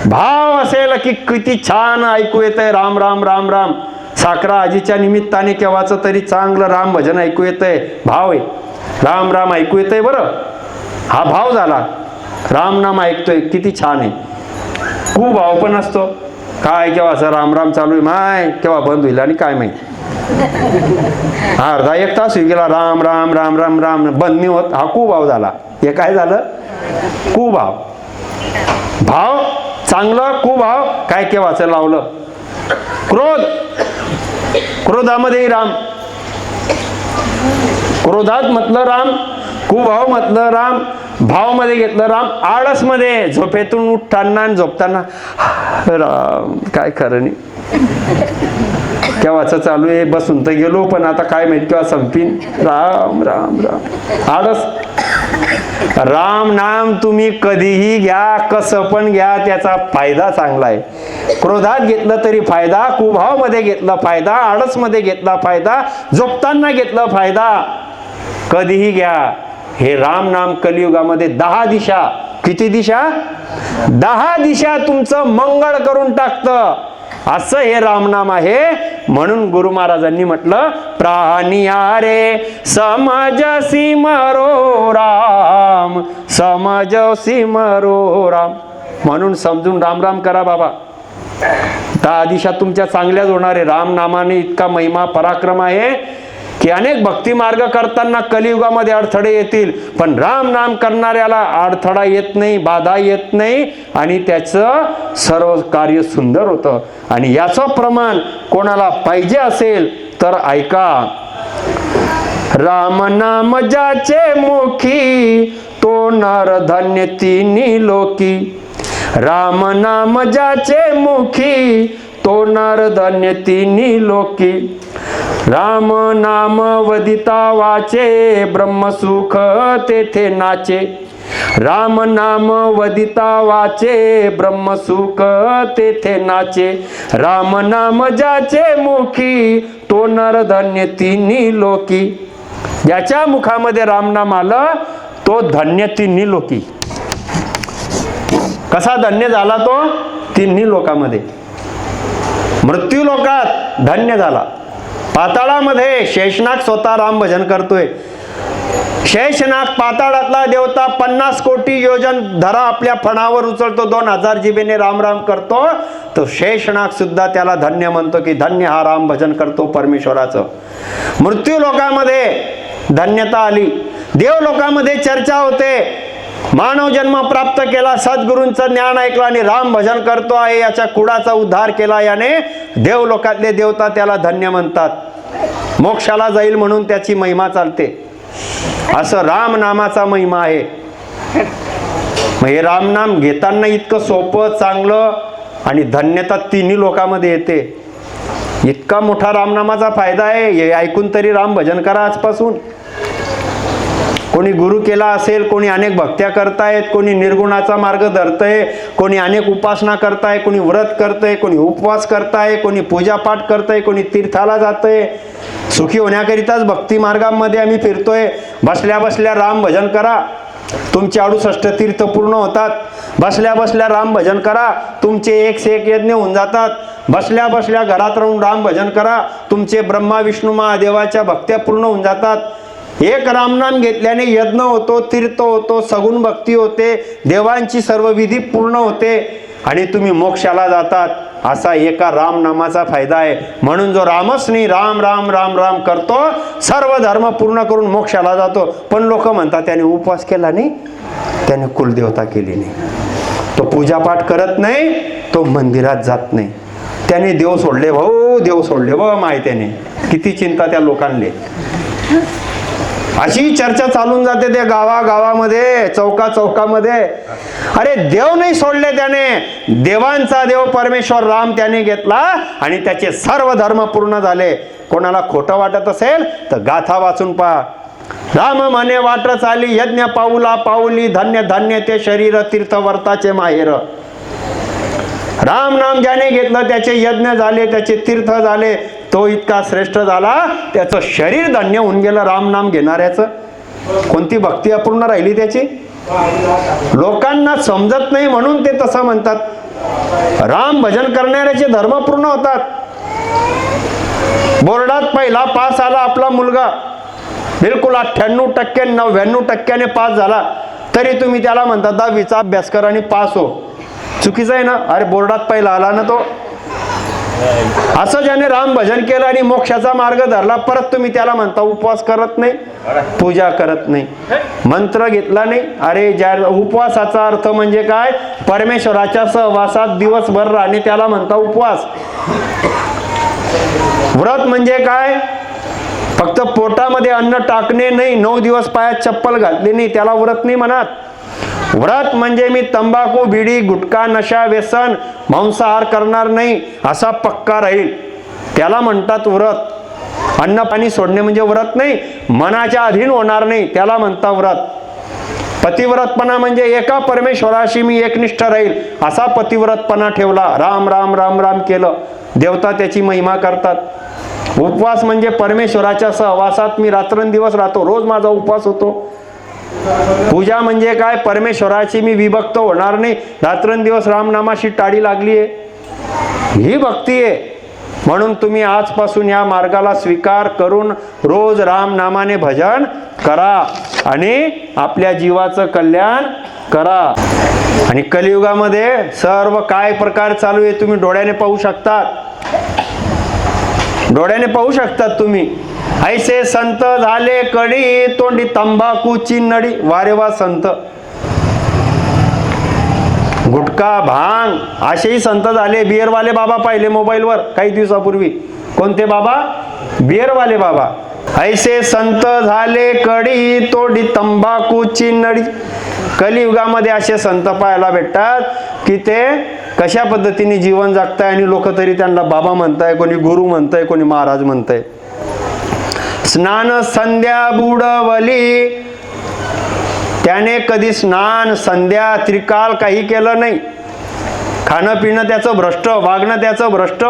Speaker 1: भाव असेल की किती छान ऐकू येतंय राम राम राम राम. साखरा आजीच्या निमित्ताने केव्हाच तरी चांगलं राम भजन ऐकू येतंय. भाव आहे, राम राम ऐकू येतंय. बरं, हा भाव झाला. राम नाम ऐकतोय, किती छान आहे. कुभाव पण असतो. काय केव्हा असं राम राम चालू आहे, माय केव्हा बंद होईल आणि काय माहिती. अर्धा एक तास होई गेला राम राम राम राम राम बंद नाही होत. हा कुभाव झाला. हे काय झालं? कुभाव. भाव चांगलं, कुभाव काय केव्हाचं लावलं. क्रोध, क्रोधामध्ये राम, क्रोधात म्हटलं राम, कुभाव म्हटलं राम, भाव मध्ये घेतलं राम. आळस मध्ये झोपेतून उठताना आणि झोपताना राम, काय खरं नाही. केव्हाच चालू आहे, बसून तर गेलो पण आता काय माहिती केव्हा संपीन. राम राम राम. आळस. राम नाम तुम्ही कधीही घ्या, कसं पण घ्या, त्याचा फायदा चांगला आहे. क्रोधात घेतलं तरी फायदा, कुभाव मध्ये घेतला फायदा, आळस मध्ये घेतला फायदा, झोपताना घेतला फायदा. कधीही घ्या. हे राम नाम कलियुगामध्ये 10 दिशा. किती दिशा? 10 दिशा तुमचं मंगळ करून टाकतं. असं हे रामनाम आहे. म्हणून गुरु महाराजांनी म्हटलं प्राणिया रे समजसी मरो राम, समजसी मरो राम. म्हणून समजून राम राम करा बाबा. 10 दिशा तुमच्या चांगल्याच होणार आहे. राम नामाने इतका महिमा पराक्रम आहे की अनेक भक्ती मार्ग करताना कलियुगामध्ये अडथळे येतील, पण राम नाम करणाऱ्याला अडथळा येत नाही, बाधा येत नाही आणि त्याचं सर्व कार्य सुंदर होतं. आणि याचं प्रमाण कोणाला पाहिजे असेल तर ऐका. राम नाम ज्याचे मुखी तो नर धन्य तिन्ही लोकी. राम नाम ज्याचे मुखी तो नर धन्य तिन्ही लोकी. राम नाम वदिता वाचे ब्रह्मसुख तेथे नाचे. राम नाम वदिता वाचे ब्रह्मसुख तेथे नाचे. राम नाम ज्याचे मुखी तो नर धन्य तिन्ही लोकी. ज्याच्या मुखामध्ये रामनाम आलं तो धन्य तिन्ही लोकी. कसा धन्य झाला तो? तिन्ही लोकामध्ये. मृत्यू लोकात धन्य झाला. पाताळामध्ये शेषनाग स्वतः राम भजन करतोय. शेषनाग पाताळातला देवता 50 कोटी योजन धरा आपल्या फणावर उचलतो, 2000 जिभेने राम राम करतो. तो शेषनाग सुद्धा त्याला धन्य म्हणतो की धन्य हा राम भजन करतो परमेश्वराचं. मृत्यू लोकामध्ये धन्यता आली. देव लोकामध्ये चर्चा होते. मानव जन्म प्राप्त केला, सद्गुरूंचं ज्ञान ऐकलं आणि राम भजन करतो आहे, याच्या कुळाचा उद्धार केला, याने देव लोकातले देवता त्याला धन्य म्हणतात. मोक्षाला जाईल म्हणून त्याची महिमा चालते. असं राम नामाचा महिमा आहे. मग हे रामनाम घेताना इतकं सोपं, चांगलं आणि धन्यता तिन्ही लोकांमध्ये येते. इतका मोठा रामनामाचा फायदा आहे. हे ऐकून तरी राम भजन करा आजपासून. कोणी गुरु केला असेल, कोणी अनेक भक्त्या करतायत, कोणी निर्गुणाचा मार्ग धरतय, कोणी अनेक उपासना करताय, कोणी व्रत करतय, कोणी उपवास करताय, कोणी पूजापाठ करतय, कोणी तीर्थाला जातय. सुखी होण्याकरिताच भक्ती मार्गामध्ये आम्ही फिरतोय. बसल्या बसल्या राम भजन करा, तुमचे 68 तीर्थ पूर्ण होतात. बसल्या बसल्या राम भजन करा, तुमचे 101 यज्ञ होऊन जातात. बसल्या बसल्या घरात राहून राम भजन करा, तुमचे ब्रह्मा विष्णू महादेवाच्या भक्त्या पूर्ण होऊन जातात. एक रामनाम घेतल्याने यज्ञ होतो, तीर्थ होतो, सगुण भक्ती होते, देवांची सर्व विधी पूर्ण होते आणि तुम्ही मोक्षाला जातात. असा एका रामनामाचा फायदा आहे. म्हणून जो रामच नाही राम राम राम राम करतो, सर्व धर्म पूर्ण करून मोक्षाला जातो. पण लोक म्हणतात त्याने उपवास केला नाही, त्याने कुलदेवता केली नाही. तो पूजापाठ करत नाही, तो मंदिरात जात नाही, त्याने देव सोडले भाऊ, देव सोडले व माय, त्याने किती चिंता त्या लोकांना. अशी चर्चा चालून जाते त्या गावागावामध्ये, चौकामध्ये. अरे देव नाही सोडले त्याने, देवांचा देव परमेश्वर राम त्याने घेतला आणि त्याचे सर्व धर्म पूर्ण झाले. कोणाला खोटं वाटत असेल तर गाथा वाचून पहा. राम म्हणे वाट चाली, यज्ञ पाऊला पाऊली, धन्य धन्य ते शरीर, तीर्थवर्ताचे माहेर. राम नाम ज्याने घेतलं त्याचे यज्ञ झाले, त्याचे तीर्थ झाले, तो इतका श्रेष्ठ झाला, त्याचं शरीर धन्य होऊन गेलं. राम नाम घेणाऱ्याचं कोणती भक्ती अपूर्ण राहिली त्याची? लोकांना समजत नाही म्हणून ते तसं म्हणतात. राम भजन करणाऱ्याचे धर्म पूर्ण होतात. बोर्डात पहिला पास आला आपला मुलगा, बिलकुल 98% 99% पास झाला, तरी तुम्ही त्याला म्हणता 10वीचा अभ्यास कर आणि पास हो. चुकीचं आहे ना? अरे बोर्डात पहिला आला ना तो. असं ज्याने राम भजन केलं आणि मोक्षाचा मार्ग धरला, परत तुम्ही त्याला म्हणता उपवास करत नाही, पूजा करत नाही, मंत्र घेतला नाही. अरे ज्या उपवासाचा अर्थ म्हणजे काय? परमेश्वराच्या सहवासात दिवसभर राहणे, त्याला म्हणता उपवास. व्रत म्हणजे काय? फक्त पोटामध्ये अन्न टाकणे नाही, 9 दिवस पायात चप्पल घातली नाही, त्याला व्रत नाही म्हणत. व्रत म्हणजे मी तंबाखू, बिडी, गुटखा, नशा, व्यसन, मांसाहार करणार नाही असा पक्का राहील, त्याला म्हणतात व्रत. अन्न पाणी सोडणे म्हणजे व्रत नाही. मनाच्या अधीन होणार नाही, त्याला म्हणता व्रत. पतिव्रतपणा म्हणजे एका परमेश्वराशी मी एकनिष्ठ राहील असा पतिव्रतपणा ठेवला. राम राम राम राम केलं, देवता त्याची महिमा करतात. उपवास म्हणजे परमेश्वराच्या सहवासात मी रात्रंदिवस राहतो, रोज माझा उपवास होतो. पूजा म्हणजे काय? परमेश्वराची मी विभक्त होणार नाही, रात्रंदिवस रामनामाशी टाळी लागली आहे, ही भक्ती आहे. म्हणून तुम्ही आजपासून या मार्गाला स्वीकार करून रोज रामनामाने भजन करा आणि आपल्या जीवाचं कल्याण करा. आणि कलियुगामध्ये सर्व काय प्रकार चालू आहे तुम्ही डोळ्याने पाहू शकतात, डोळ्याने पाहू शकतात तुम्ही. ऐसे संत झाले कडी, तोंडी तंबाखूची नडी. वारे वा संत. गुटखा, भांग असेही संत झाले. बिअरवाले बाबा पाहिले मोबाईलवर काही दिवसापूर्वी. कोणते बाबा? बिअरवाले बाबा. ऐसे संत झाले कडी, तोंडी तंबाखूची नडी. कलियुगामध्ये असे संत पाहायला भेटतात की ते कशा पद्धतीने जीवन जगताय आणि लोक तरी त्यांना बाबा म्हणताय, कोणी गुरु म्हणताय, कोणी महाराज म्हणताय. स्नान संध्या बुडवली, त्याने कधी स्नान संध्या त्रिकाल काही केलं नाही. खाणं पिणं त्याचं भ्रष्ट, वागणं त्याचं भ्रष्ट,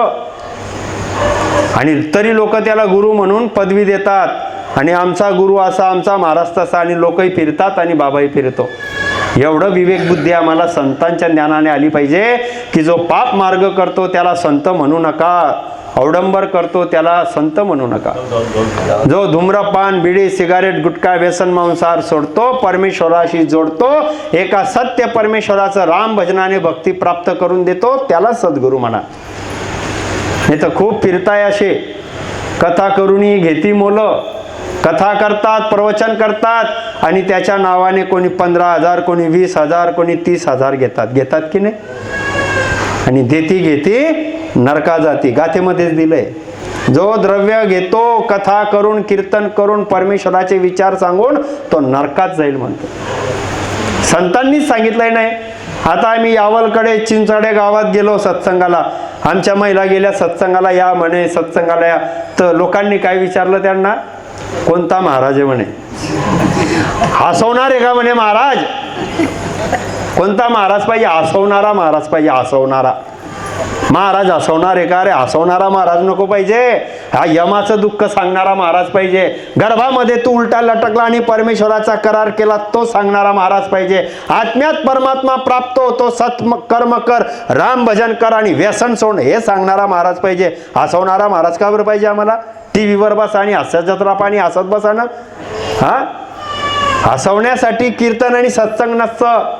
Speaker 1: आणि तरी लोक त्याला गुरु म्हणून पदवी देतात. आणि आमचा गुरु असा, आमचा महाराज तसा, आणि लोकही फिरतात आणि बाबाही फिरतो. एवढं विवेक बुद्धी आम्हाला संतांच्या ज्ञानाने आली पाहिजे की जो पाप मार्ग करतो त्याला संत म्हणू नका, अवडंबर करतो त्याला संत म्हणू नका. जो धूम्रपान, बिडी, सिगारेट, गुटखा, व्यसन, मांसाहार सोडतो, परमेश्वराशी जोडतो, एका सत्य परमेश्वराचं राम भजनाने भक्ती प्राप्त करून देतो, त्याला सद्गुरू म्हणा. नाही तर खूप फिरताय असे, कथा करुणी घेती मोलं, कथा करतात, प्रवचन करतात आणि त्याच्या नावाने कोणी 15,000, कोणी 20,000, कोणी 30,000 घेतात की नाही? आणि देती घेती नरका जाती. गाथेमध्येच दिलंय. जो द्रव्य घेतो कथा करून, कीर्तन करून, परमेश्वराचे विचार सांगून, तो नरकात जाईल म्हणतो. संतांनीच सांगितलंय नाही. आता आम्ही यावलकडे चिंचाडे गावात गेलो सत्संगाला, आमच्या महिला गेल्या सत्संगाला, या म्हणे सत्संगाला या. तर लोकांनी काय विचारलं त्यांना? कोणता महाराज आहे म्हणे? हसवणार आहे का म्हणे महाराज? कोणता महाराज पाहिजे? हसवणारा महाराज पाहिजे, हसवणारा महाराज. हसवणार आहे का? अरे हसवणारा महाराज नको पाहिजे, हा यमाचं दुःख सांगणारा महाराज पाहिजे. गर्भामध्ये तू उलटा लटकला आणि परमेश्वराचा करार केला, तो सांगणारा महाराज पाहिजे. आत्म्यात परमात्मा प्राप्त होतो, सत्कर्म कर, राम भजन कर आणि व्यसन सोड, हे सांगणारा महाराज पाहिजे. हसवणारा महाराज का बरं पाहिजे आम्हाला? टीव्हीवर बसा आणि हसत जत्रा पाणी हसत बसा ना. हा, हसवण्यासाठी कीर्तन आणि सत्संग नसतं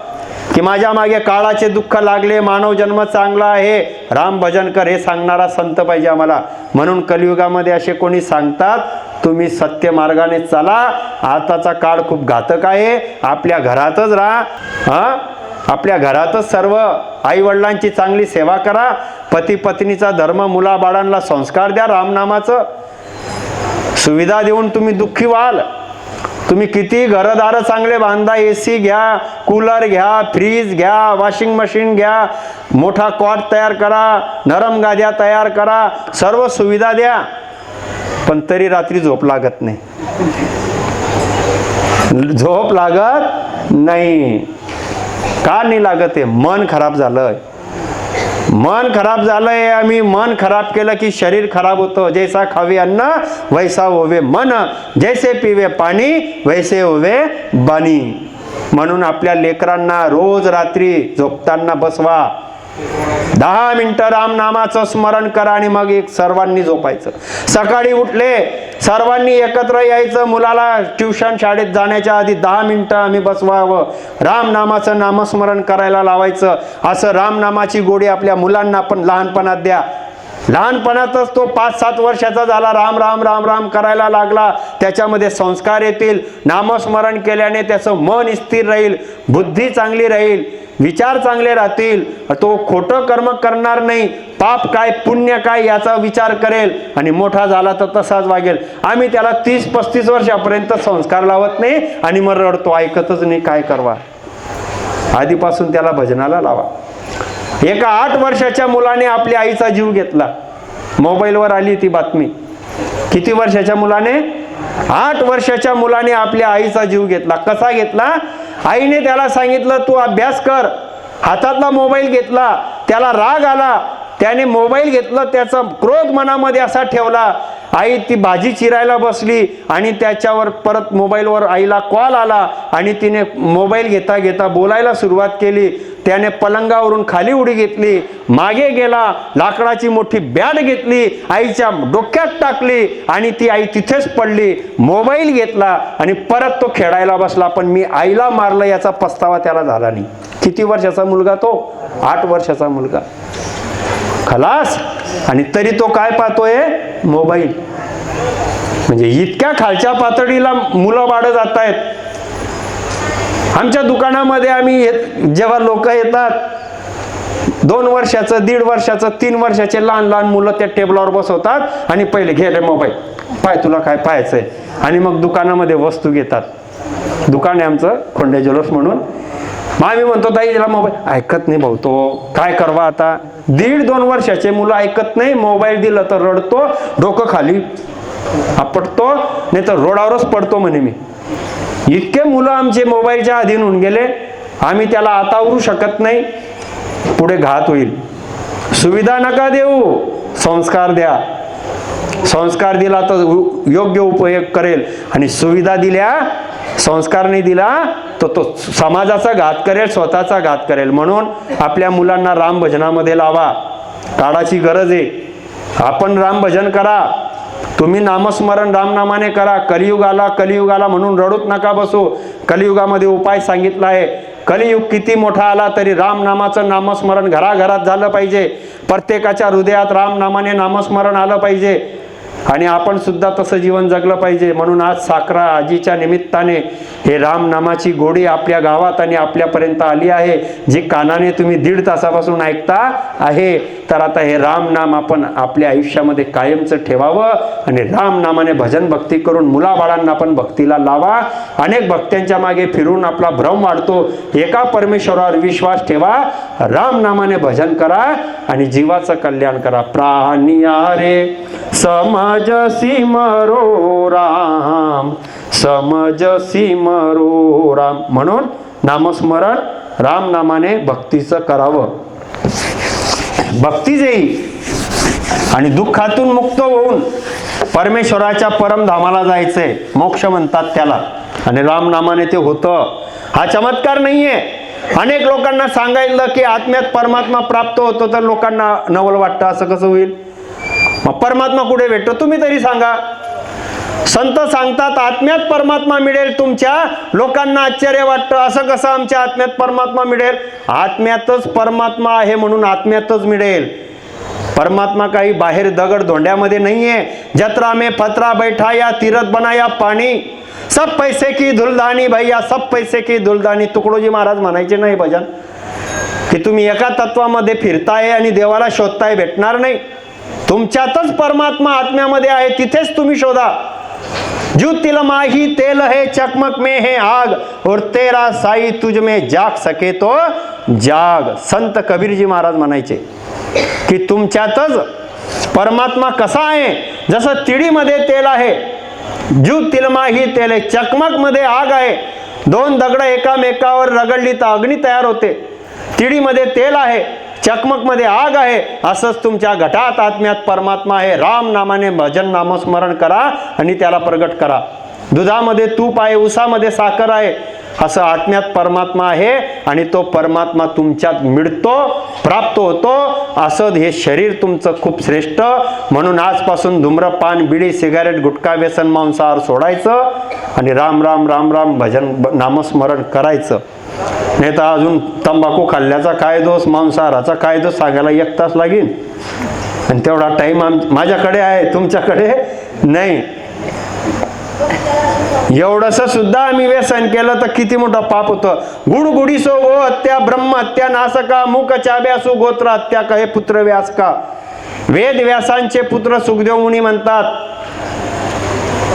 Speaker 1: की माझ्या मागे काळाचे दुःख लागले, मानव जन्म चांगला आहे, राम भजन कर, हे सांगणारा संत पाहिजे आम्हाला. म्हणून कलियुगामध्ये असे कोणी सांगतात तुम्ही सत्य मार्गाने चला, आताचा काळ खूप घातक आहे, आपल्या घरातच राहा, आपल्या घरातच सर्व आई वडिलांची चांगली सेवा करा, पती पत्नीचा धर्म, मुलाबाळांना संस्कार द्या रामनामाचं. सुविधा देऊन तुम्ही दुःखी व्हाल. तुम्ही किती घरदार चांगले बांधा, AC घ्या, कूलर घ्या, फ्रीज घ्या, वॉशिंग मशीन घ्या, मोठा कॉट तयार करा, नरम गाद्या तयार करा, सर्व सुविधा द्या, पण तरी रात्री झोप लागत नाही. झोप लागत नाही. का नाही लागत आहे? मन खराब झालंय. मन खराब झालंय. आम्ही मन खराब केलं की शरीर खराब होतं. जैसा खावे अन्न वैसा होवे मन, जैसे पिवे पाणी वैसे होवे बाणी. म्हणून आपल्या लेकरांना रोज रात्री झोपताना बसवा, 10 मिनिटं रामनामाचं स्मरण करा आणि मग एक सर्वांनी झोपायचं. सकाळी उठले सर्वांनी एकत्र यायचं. मुलाला ट्युशन शाळेत जाण्याच्या आधी 10 मिनिटं आम्ही बसवावं, रामनामाचं नामस्मरण करायला लावायचं. असं रामनामाची गोडी आपल्या मुलांना पण लहानपणात द्या. लहानपणातच तो 5-7 वर्षाचा झाला, राम राम राम राम करायला लागला, त्याच्यामध्ये संस्कार येतील. नामस्मरण केल्याने त्याचं मन स्थिर राहील, बुद्धी चांगली राहील, विचार चांगले राहतील. तो खोटं कर्म करणार नाही, पाप काय पुण्य काय याचा विचार करेल आणि मोठा झाला तर तसाच वागेल. आम्ही त्याला 30-35 वर्षापर्यंत संस्कार लावत नाही आणि मग रडतो, ऐकतच नाही. काय करवा? आधीपासून त्याला भजनाला लावा. एका 8 वर्षाच्या मुलाने आपल्या आईचा जीव घेतला. मोबाईलवर आली ती बातमी. किती वर्षाच्या मुलाने? 8 वर्षाच्या मुलाने आपल्या आईचा जीव घेतला. कसा घेतला? आईने त्याला सांगितलं तू अभ्यास कर. हातातला मोबाईल घेतला, त्याला राग आला, त्याने मोबाईल घेतला, त्याचा क्रोध मनामध्ये असा ठेवला. आई ती भाजी चिरायला बसली आणि त्याच्यावर परत मोबाईलवर आईला कॉल आला आणि तिने मोबाईल घेता घेता बोलायला सुरुवात केली. त्याने पलंगावरून खाली उडी घेतली, मागे गेला, लाकडाची मोठी बॅट घेतली, आईच्या डोक्यात टाकली आणि ती आई तिथेच पडली. मोबाईल घेतला आणि परत तो खेळायला बसला. पण मी आईला मारलं याचा पस्तावा त्याला झाला नाही. किती वर्षाचा मुलगा तो? 8 वर्षाचा मुलगा. खलास. आणि तरी तो काय पाहतोय? मोबाईल. म्हणजे इतक्या खालच्या पातळीला मुलं वाढत जात आहेत. आमच्या दुकानामध्ये आम्ही जेव्हा लोक येतात, 2 वर्षाचं, 1.5 वर्षाचं, 3 वर्षाचे लहान लहान मुलं त्या टेबलावर बसवतात आणि पहिले घे रे मोबाईल, पाय तुला काय पाहायचंय, आणि मग दुकानामध्ये वस्तू घेतात. दुकान आहे आमचं खोंडे ज्वेलर्स म्हणून. मग आम्ही म्हणतो ताई त्याला मोबाईल. ऐकत नाही भाऊ, तो काय करवा आता. 1.5-2 वर्षाचे मुलं ऐकत नाही. मोबाईल दिलं तर रडतो, डोकं खाली आपटतो, नाही तर रोडावरच पडतो म्हणे मी. इतके मुलं आमचे मोबाईलच्या अधीन होऊन गेले. आम्ही त्याला आतावरू शकत नाही, पुढे घात होईल. सुविधा नका देऊ, संस्कार द्या. संस्कार दिला तर योग्य उपयोग करेल आणि सुविधा दिल्या, संस्कार नाही दिला तर तो समाजाचा घात करेल, स्वतःचा घात करेल. म्हणून आपल्या मुलांना राम भजनामध्ये लावा. काळाची गरज आहे. आपण राम भजन करा. तुम्ही नामस्मरण रामनामाने करा. कलियुग आला म्हणून रडूच नका बसू. कलियुगामध्ये उपाय सांगितला आहे. कलियुग किती मोठा आला तरी रामनामाचं नामस्मरण घराघरात झालं पाहिजे. प्रत्येकाच्या हृदयात रामनामाने नामस्मरण आलं पाहिजे आणि आपण सुद्धा तसं जीवन जगलं पाहिजे. म्हणून आज साखरा आजीच्या निमित्ताने हे रामनामाची गोडी आपल्या गावात आणि आपल्यापर्यंत आली आहे, जी कानाने तुम्ही 1.5 तासापासून ऐकता आहे. तर आता हे रामनाम आपण आपल्या आयुष्यामध्ये कायमचं ठेवावं आणि रामनामाने भजन भक्ती करून मुलाबाळांना पण भक्तीला लावा. अनेक भक्त्यांच्या मागे फिरून आपला भ्रम वाढतो. एका परमेश्वरावर विश्वास ठेवा, रामनामाने भजन करा आणि जीवाचं कल्याण करा. प्राणिया रे समजसी मरो राम, समजसी मरो राम. म्हणून नामस्मरण रामनामाने भक्तीचं करावं. भक्ती येईल आणि दुःखातून मुक्त होऊन परमेश्वराच्या परमधामाला जायचंय. मोक्ष म्हणतात त्याला आणि रामनामाने ते होतं. हा चमत्कार नाहीये. अनेक लोकांना सांगायला की आत्म्यात परमात्मा प्राप्त होतो तर लोकांना नवल वाटतं. असं कसं होईल? मग परमात्मा कुठे भेटतो तुम्ही तरी सांगा. संत सांगतात आत्म्यात परमात्मा मिळेल तुमच्या. लोकांना आश्चर्य वाटतं, असं कसं आमच्या आत्म्यात परमात्मा मिळेल? आत्म्यातच परमात्मा आहे म्हणून आत्म्यातच मिळेल. परमात्मा काही बाहेर दगड धोंड्यामध्ये नाहीये. जत्रा में पत्रा बैठा या तीरथ बनाया पाणी, सब पैसे की धुलदानी भैया, सब पैसे की धुलदानी. तुकडोजी महाराज म्हणायचे नाही भजन. की तुम्ही एका तत्वामध्ये फिरताय आणि देवाला शोधताय, भेटणार नाही. तुमच्यातच परमात्मा आत्म्यामध्ये आहे, तिथेच तुम्ही शोधा. जो तिल माही तेल है, चकमक में है आग, और तेरा साई तुझ में जाग सके तो जाग. संत कबीरजी महाराज म्हणायचे की तुमच्यातच परमात्मा कसा आहे, जसं तिळीमध्ये तेल आहे. जो तिलमाही तेल आहे, चकमक मध्ये आग आहे. दोन दगड एकामेकावर रगडली तर अग्नी तयार होते. तिळीमध्ये तेल आहे, चकमक मध्ये आग आहे. असंच तुमच्या घटात आत्म्यात परमात्मा आहे. राम नामाने भजन नामस्मरण करा आणि त्याला प्रगट करा. दुधामध्ये तूप आहे, उसामध्ये साखर आहे, असं आत्म्यात परमात्मा आहे आणि तो परमात्मा तुमच्यात मिळतो, प्राप्त होतो. असं हे शरीर तुमचं खूप श्रेष्ठ. म्हणून आजपासून धूम्रपान, बिडी, सिगारेट, गुटखा, व्यसन, मांसाहार सोडायचं आणि राम राम राम राम भजन नामस्मरण करायचं. नाही तर अजून तंबाखू खाल्ल्याचा काय दोष, मांसाहाराचा काय दोष सांगायला 1 तास लागेल. आणि तेवढा टाईम माझ्याकडे आहे, तुमच्याकडे नाही. एवढंस सुद्धा आम्ही व्यसन केलं तर किती मोठं पाप होतं. गुडगुडी सो गो हत्या, ब्रह्म हत्या नासका, मुख चाब्यासु गोत्र हत्या, कहे पुत्र व्यास का. वेद व्यासांचे पुत्र सुखदेव मुनी म्हणतात,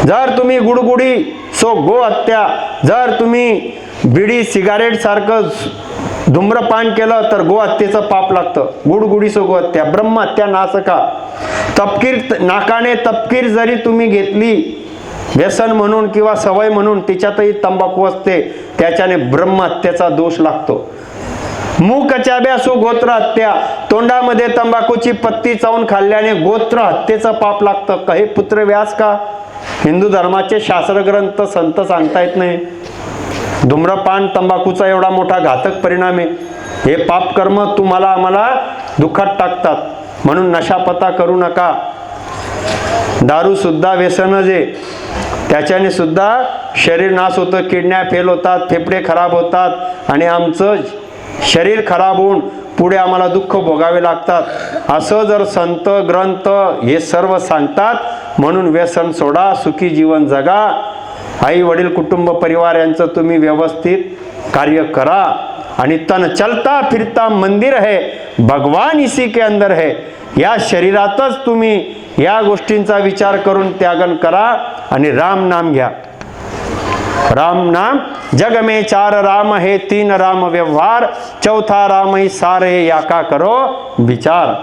Speaker 1: जर तुम्ही गुडगुडी सो गो हत्या, जर तुम्ही बिडी सिगारेट सारखं धूम्रपान केलं तर गो हत्येचं पाप लागतं. गुडगुडी सो गो हत्या, ब्रह्म हत्या नासका. तपकीर, नाकाने तपकीर जरी तुम्ही घेतली व्यसन म्हणून किंवा सवय म्हणून, तिच्यातही तंबाखू असते, त्याच्याने ब्रह्महत्येचा दोष लागतो. मुख चाब्यासु गोत्र हत्या, तोंडामध्ये तंबाखूची पत्ती चावून खाल्ल्याने गोत्र हत्येचं पाप लागतं. कहे पुत्र व्यास का. हिंदू धर्माचे शास्त्रग्रंथ संत सांगता येत नाही. धूम्रपान, तंबाखूचा एवढा मोठा घातक परिणाम आहे. हे पाप कर्म तुम्हाला आम्हाला दुःखात टाकतात. म्हणून नशापता करू नका. दारू सुद्धा व्यसनच आहे, त्याच्याने सुद्धा शरीर नाश होतं, किडन्या फेल होतात, फेफडे खराब होतात आणि आमचं शरीर खराब होऊन पुढे आम्हाला दुःख भोगावे लागतात. असं जर संत ग्रंथ हे सर्व सांगतात. म्हणून व्यसन सोडा, सुखी जीवन जगा. आई वडील कुटुंब परिवार यांचं तुम्ही व्यवस्थित कार्य करा. आणि तन चलता फिरता मंदिर है, भगवान इसी के अंदर है. या शरीरातच तुम्ही या गोष्टींचा विचार करून त्यागन करा आणि राम नाम घ्या. राम नाम जग में 4 राम है, 3 राम व्यवहार, चौथा राम ही सारे या का करो विचार.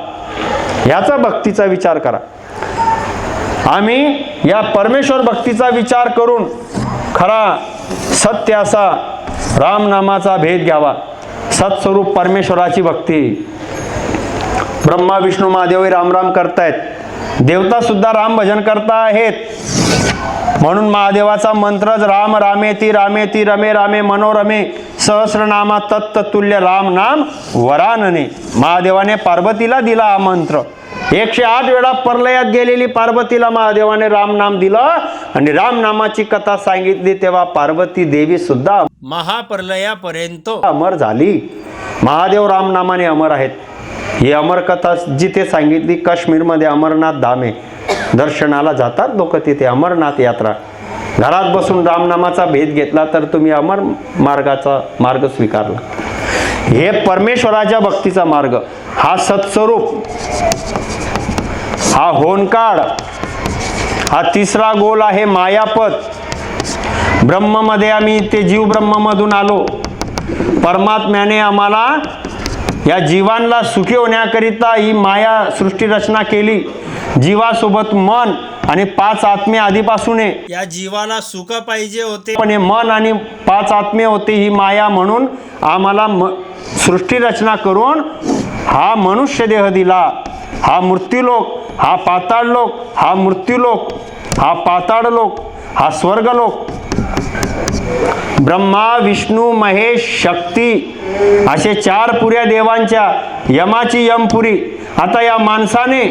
Speaker 1: याचा भक्तीचा विचार करा. आम्ही या परमेश्वर भक्तीचा विचार करून खरा सत्य असा राम नामाचा भेद घ्यावा. सत्स्वरूप परमेश्वराची भक्ती. ब्रह्मा विष्णू महादेव राम राम करतायत, देवता सुद्धा राम भजन करता आहेत. म्हणून महादेवाचा मंत्रच राम रामेती रामेती रमे रामे मनोरमे सहस्रनामा तत्तुल्य राम नाम वरानने. महादेवाने पार्वतीला दिला हा मंत्र. 108 वेळा प्रलयात गेलेली पार्वतीला महादेवाने राम नाम दिलं आणि राम नामाची कथा सांगितली तेव्हा पार्वती देवी सुद्धा
Speaker 2: महाप्रलयापर्यंत
Speaker 1: अमर झाली. महादेव राम नामाने अमर आहेत. ही अमर कथा जिथे सांगितली, काश्मीरमध्ये अमरनाथ धाम आहे, दर्शनाला जातात लोक तिथे. अमरनाथ यात्रा. घरात बसून रामनामाचा भेद घेतला तर तुम्ही अमर मार्गाचा मार्ग स्वीकारला. हे परमेश्वराच्या भक्तीचा मार्ग. हा सत्स्वरूप, हा होनकाळ, हा तिसरा गोल आहे मायापद. ब्रह्ममध्ये आम्ही ते जीव ब्रह्ममधून आलो. परमात्म्याने आम्हाला या जीवांना सुखी होण्याकरिता ही माया सृष्टी रचना केली. जीवासोबत मन आणि 5 आत्मे आधीपासून आहे.
Speaker 2: या जीवाला सुख पाहिजे होते,
Speaker 1: पण हे मन आणि 5 आत्मे होते ही माया. म्हणून आम्हाला सृष्टी रचना करून हा मनुष्य देह दिला. हा मृत्यूलोक, हा पाताळलोक, हा मृत्यूलोक, हा पाताळलोक, हा स्वर्गलोक. ब्रह्मा विष्णू महेश शक्ती असे 4 पुऱ्या देवांच्या, यमाची यमपुरी. आता या माणसाने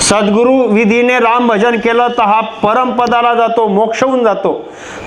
Speaker 1: सद्गुरु विधीने राम भजन केलं तर हा परमपदाला जातो, मोक्ष होऊन जातो.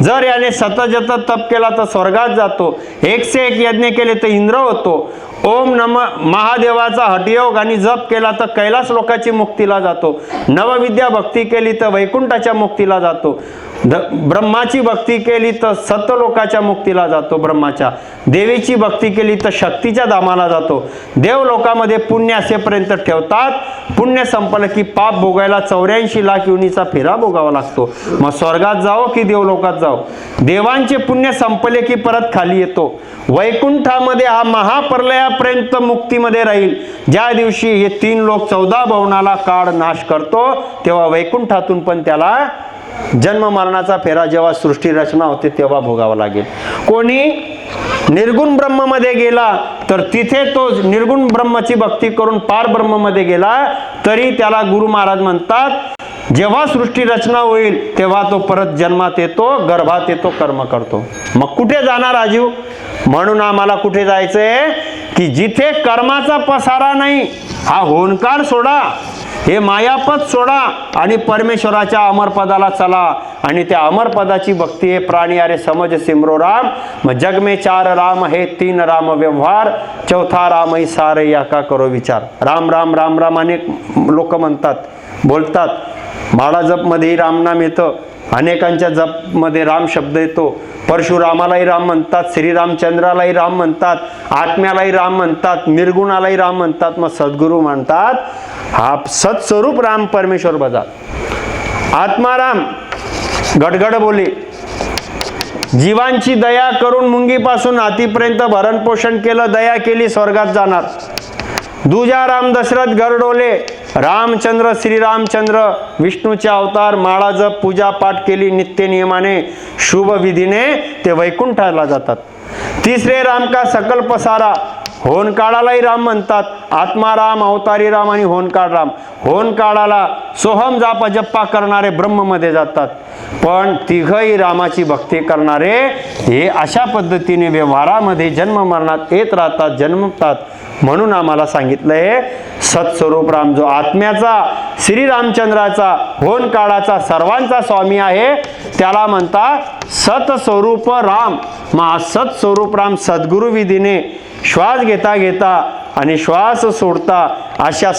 Speaker 1: जर याने सतत तप केला तर स्वर्गात जातो. 101 यज्ञ केले तर इंद्र होतो. ओम नम महादेवाचा हठयोग आणि जप केला तर कैलास लोकाची मुक्तीला जातो. नवविद्या भक्ती केली तर वैकुंठाच्या मुक्तीला जातो. ब्रह्माची भक्ती केली तर सत्यलोकाच्या मुक्तीला जातो ब्रह्माच्या, देवीची भक्ती केली तर शक्तीच्या धामाला जातो. देव लोकामध्ये पुण्य असेपर्यंत ठेवतात, पुण्य संपलं की पाप भोगायला 84 लाख योनीचा फेरा भोगावा लागतो. मग स्वर्गात जाओ की देवलोकात जाओ, देवांचे पुण्य संपले की परत खाली येतो. वैकुंठामध्ये हा महाप्रलयापर्यंत मुक्तीमध्ये राहील. ज्या दिवशी हे 3 लोक 14 भवनाला काळ नाश करतो तेव्हा वैकुंठातून पण त्याला जन्म मरणाचा फेरा जेव्हा सृष्टी रचना होते तेव्हा भोगावा लागेल. कोणी निर्गुण ब्रह्म मध्ये गेला तर तिथे तो निर्गुण ब्रह्माची भक्ती करून पार ब्रह्म मध्ये गेला तरी त्याला गुरु महाराज म्हणतात जेव्हा सृष्टी रचना होईल तेव्हा तो परत जन्मात येतो, गर्भात येतो, कर्म करतो. मग कुठे जाणार राजीव? म्हणून आम्हाला कुठे जायचंय की जिथे कर्माचा पसारा नाही, हा होनकार सोडा, हे मायापद सोडा आणि परमेश्वराच्या अमरपदाला चला. आणि त्या अमरपदाची भक्ती आहे. प्राणी अरे समज सिमरो राम, मग जग में 4 राम है 3 राम व्यवहार, चौथा राम ही सारे या का करो विचार. राम राम राम राम अनेक लोक म्हणतात, बोलतात. माळा जप मध्ये रामनाम येतं, अनेकांच्या जप मध्ये राम शब्द येतो. परशुरामालाही राम म्हणतात, श्रीरामचंद्रालाही राम म्हणतात, आत्म्यालाही राम म्हणतात, निर्गुणालाही राम म्हणतात. मग सद्गुरू म्हणतात हा सत्स्वरूप राम परमेश्वर बजा. आत्माराम गडगड बोले, जीवांची दया करून मुंगीपासून हातीपर्यंत भरण पोषण केलं, दया केली, स्वर्गात जाणार. दुजा राम दशरथ गरडोले, रामचंद्र श्रीरामचंद्र विष्णूचे अवतार, माळा जप पूजा पाठ केली नित्य नियमाने शुभ विधीने ते वैकुंठाला जातात. तिसरे राम का सकल पसारा, होनकाळालाही राम म्हणतात, आत्माराम, अवतारी राम आणि होनकाळ राम. होनकाळाला सोहम जाप जप्पा करणारे ब्रह्ममध्ये जातात, पण तिघही रामाची भक्ती करणारे हे अशा पद्धतीने व्यवहारामध्ये जन्म मरणात येत राहतात, जन्मतात. म्हणून आम्हाला सांगितलंय सत्स्वरूप राम जो आत्म्याचा, श्रीरामचंद्राचा, होनकाळाचा, सर्वांचा स्वामी आहे त्याला म्हणतात सत्स्वरूप राम. मग सत्स्वरूप राम सद्गुरु विधीने श्वास घेता घेता आणि श्वास सोडता अशा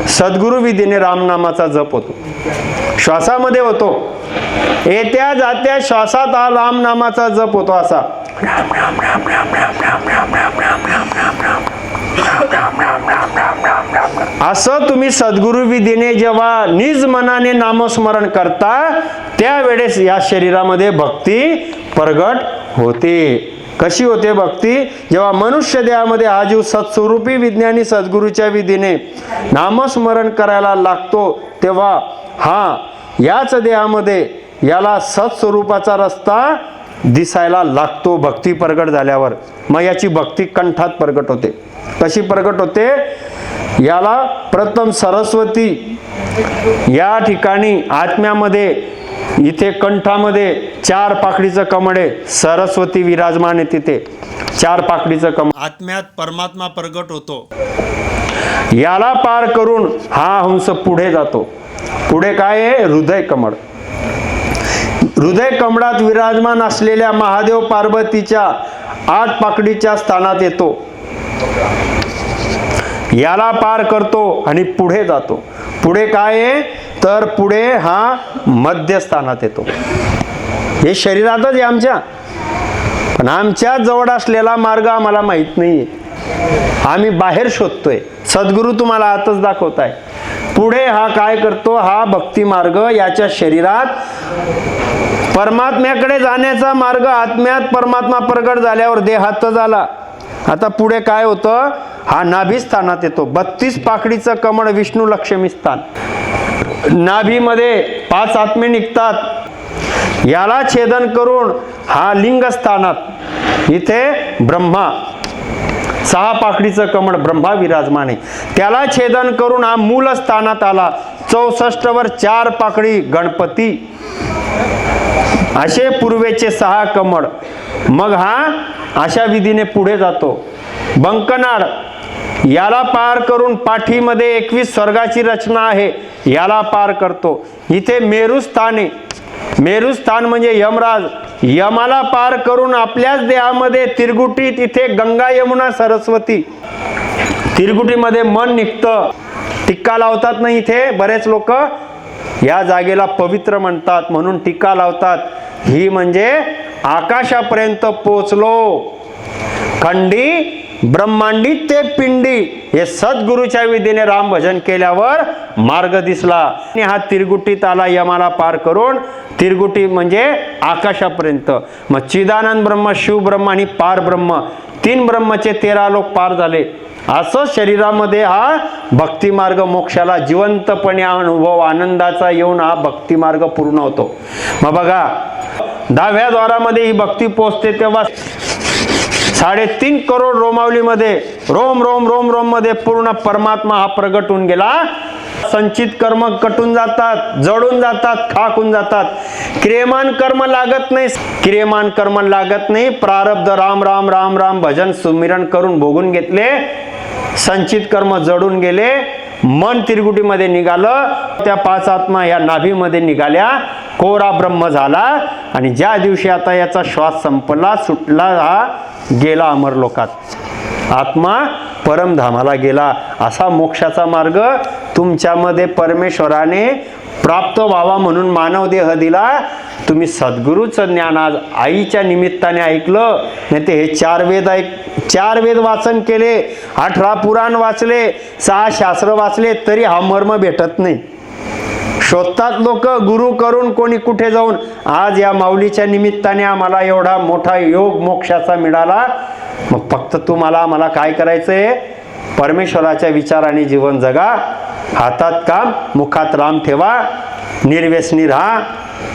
Speaker 1: सद्गुरु विधीने रामनामाचा जप होतो, श्वासामध्ये होतो. येत्या जात्या श्वासात हा रामनामाचा जप होतो. असा राम राम राम राम राम राम राम राम राम राम राम राम असं तुम्ही सद्गुरु विधीने जेव्हा निज मनाने नामस्मरण करता त्यावेळेस या शरीरामध्ये भक्ती प्रगट होते. कशी होते भक्ती? जेव्हा मनुष्य देहामध्ये हा जीव सत्स्वरूपी विज्ञानी सद्गुरूच्या विधीने नामस्मरण करायला लागतो तेव्हा हा याच देहामध्ये याला सत्स्वरूपाचा रस्ता दिसायला लागतो भक्ती प्रगट झाल्यावर. मग याची भक्ती कंठात प्रगट होते. कशी प्रगट होते? याला प्रथम सरस्वती या ठिकाणी आत्म्यामध्ये इथे कंठामध्ये 4 पाकळीचं कमळ आहे, सरस्वती विराजमान आहे तिथे 4 पाकळीचं कमळ.
Speaker 2: आत्म्यात परमात्मा प्रगट होतो.
Speaker 1: याला पार करून हा हंस पुढे जातो. पुढे काय आहे? हृदय कमळ. हृदय कमळात विराजमान असलेल्या महादेव पार्वतीच्या 8 पाकळीच्या स्थानात येतो. याला पार करतो आणि पुढे जातो. पुढे काय आहे? तर पुढे हा मध्यस्थानात येतो. हे शरीरातच आहे आमच्या, पण आमच्या जवळ असलेला मार्ग आम्हाला माहित नाहीये, आम्ही बाहेर शोधतोय. सद्गुरू तुम्हाला आतच दाखवताय. पुढे हा काय करतो? हा भक्ती मार्ग याच्या शरीरात परमात्म्याकडे जाण्याचा मार्ग. आत्म्यात परमात्मा प्रगट झाल्यावर देहात झाला. आता पुढे काय होतं? हा नाभी स्थानात येतो. 32 पाकळीचं कमळ विष्णू लक्ष्मी स्थान. नाभीमध्ये 5 आत्मे निघतात. याला छेदन करून हा लिंग स्थानात इथे ब्रह्मा 6 पाकळीचं कमळ ब्रह्मा विराजमान आहे. त्याला छेदन करून हा मूल स्थानात आला. 64 वर 4 पाकळी गणपती. असे पूर्वेचे 6 कमळ. मग हा अशा विधीने पुढे जातो. बंकनाड याला पार करून पाठीमध्ये 21 स्वर्गाची रचना आहे, याला पार करतो. इथे मेरुस्थान आहे. मेरुस्थान म्हणजे यमराज. यमाला पार करून आपल्याच देहामध्ये तिरगुटी, तिथे गंगा यमुना सरस्वती. तिरगुटीमध्ये मन निघतं. टिक्का लावतात ना इथे बरेच लोक. या जागेला पवित्र म्हणतात, म्हणून टीका लावतात. ही म्हणजे आकाशापर्यंत पोचलो. खंडी ब्रह्मांडी ते पिंडी हे सद्गुरूच्या विधीने राम भजन केल्यावर मार्ग दिसला. आणि हा तिरगुटीत आला यमाला पार करून. तिरगुटी म्हणजे आकाशापर्यंत. मग चिदानंद ब्रह्म, शिव ब्रह्म आणि पार ब्रह्म, 3 ब्रह्मचे 13 लोक पार झाले. असं शरीरामध्ये हा भक्ती मार्ग मोक्षाला जिवंतपणे अनुभव आनंदाचा येऊन हा भक्ती मार्ग पूर्ण होतो. मग बघा 10व्या द्वारामध्ये ही भक्ती पोचते तेव्हा 3.5 करोड रोमावलीमध्ये रोम रोम रोम रोम मध्ये पूर्ण परमात्मा हा प्रगट होऊन गेला. संचित कर्म कटून जातात, जळून जातात, खाक होऊन जातात. क्रियमान कर्म लागत नाही. क्रियमान कर्म लागत नाही. प्रारब्ध राम राम राम राम भजन सुमिरण करून भोगून घेतले. संचित कर्म जडून गेले. मन तिरगुटीमध्ये निघालं. त्या 5 आत्मा या नाभीमध्ये निघाल्या. कोरा ब्रह्म झाला. आणि ज्या दिवशी आता याचा श्वास संपला, सुटला, हा गेला अमरलोकात. आत्मा परमधामाला गेला. असा मोक्षाचा मार्ग तुमच्यामध्ये परमेश्वराने प्राप्त व्हावा म्हणून मानव देह दिला. तुम्ही सद्गुरूचं ज्ञान आज आईच्या निमित्ताने ऐकलं. नाही ते हे 4 वेद वाचन केले, 18 पुराण वाचले, 6 शास्त्र वाचले, तरी हा मर्म भेटत नाही. शोधतात लोक गुरु करून कोणी कुठे जाऊन. आज या माऊलीच्या निमित्ताने आम्हाला एवढा मोठा योग मोक्षाचा मिळाला. मग फक्त तुम्हाला मला काय करायचंय? परमेश्वराच्या विचाराने जीवन जगा. हातात काम, मुखात राम ठेवा, निर्व्यसनी राहा,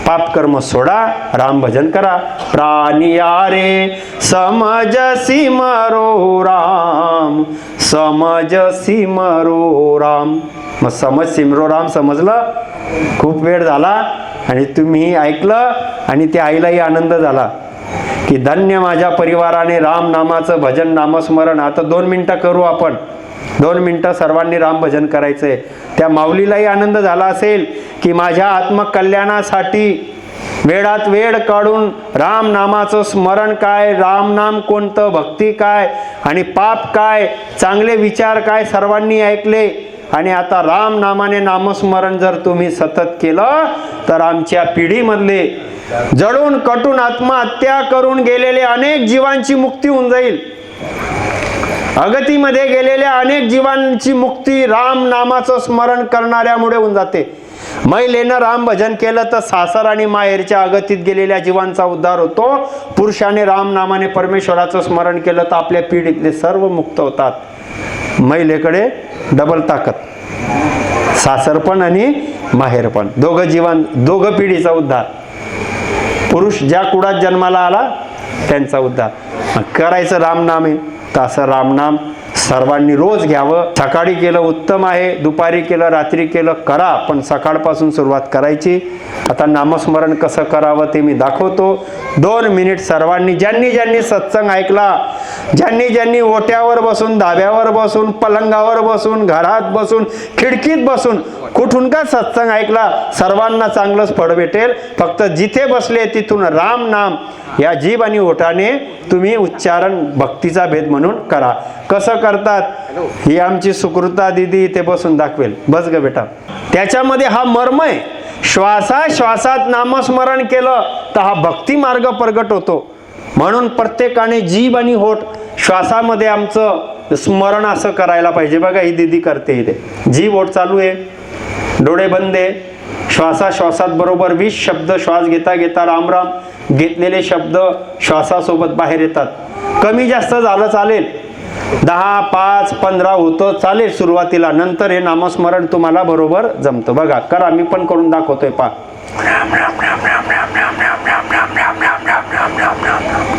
Speaker 1: पाप कर्म सोडा, राम भजन करा. प्राणिया रे समजसी मरो राम, समजसी मरो राम. मग समज सिमरो राम समजलं. खूप वेळ झाला आणि तुम्ही ऐकलं आणि त्या आईलाही आनंद झाला की धन्य माझ्या परिवाराने राम नामाचं भजन नामस्मरण. आता 2 मिनिटं करू आपण. 2 मिनिटं सर्वांनी राम भजन करायचंय. त्या माऊलीलाही आनंद झाला असेल की माझ्या आत्मकल्याणासाठी वेळात वेळ काढून राम नामाचं स्मरण काय, राम नाम कोणतं, भक्ती काय आणि पाप काय, चांगले विचार काय सर्वांनी ऐकले. आणि आता राम नामाने नामस्मरण जर तुम्ही सतत केलं तर आमच्या पिढीमधले जळून कटून आत्महत्या करून गेलेले अनेक जीवांची मुक्ती होऊन जाईल. अगतीमध्ये गेलेल्या अनेक जीवांची मुक्ती राम नामाचं स्मरण करणाऱ्यामुळे होऊन जाते. महिलेनं राम भजन केलं तर सासर आणि माहेरच्या अगतीत गेलेल्या जीवांचा उद्धार होतो. पुरुषाने राम नामाने परमेश्वराचं स्मरण केलं तर आपल्या पिढीतले सर्व मुक्त होतात. महिलेकडे डबल ताकद, सासर पण आणि माहेर पण, दोघं पिढीचा उद्धार. पुरुष ज्या कुळात जन्माला आला त्यांचा उद्धार. करायचं रामनाम आहे तर असं रामनाम सर्वांनी रोज घ्यावं. सकाळी केलं उत्तम आहे, दुपारी केलं, रात्री केलं, करा, पण सकाळपासून सुरुवात करायची. आता नामस्मरण कसं करावं ते मी दाखवतो. 2 मिनिट सर्वांनी, ज्यांनी सत्संग ऐकला, ज्यांनी ओट्यावर बसून, धाब्यावर बसून, पलंगावर बसून, घरात बसून, खिडकीत बसून, कुठून का सत्संग ऐकला, सर्वांना चांगलंच फळ भेटेल. फक्त जिथे बसले तिथून राम नाम या जीभ आणि ओठाने तुम्ही उच्चारण भक्तीचा भेद म्हणून करा. कसं करतात ही आमची सुकृता दिदी इथे बसून दाखवेल. बस ग बेटा. त्याच्यामध्ये हा मर्म आहे. श्वासात नामस्मरण केलं तर हा भक्ती मार्ग प्रगट होतो. म्हणून प्रत्येकाने जीभ आणि होठ श्वासामध्ये आमचं स्मरण असं करायला पाहिजे. बघा ही दिदी करते इथे. जीभ होठ चालू आहे, डोळे बंद आहे. श्वासात बरोबर 20 शब्द श्वास घेता घेता राम राम घेतलेले शब्द श्वासासोबत बाहेर येतात. कमी जास्त झालं चालेल, 10, 5, 15 होतं चालेल सुरुवातीला. नंतर हे नामस्मरण तुम्हाला बरोबर जमतं. बघा करा, मी पण करून दाखवतोय. पा राम राम राम राम राम राम राम राम राम राम राम राम राम राम राम राम.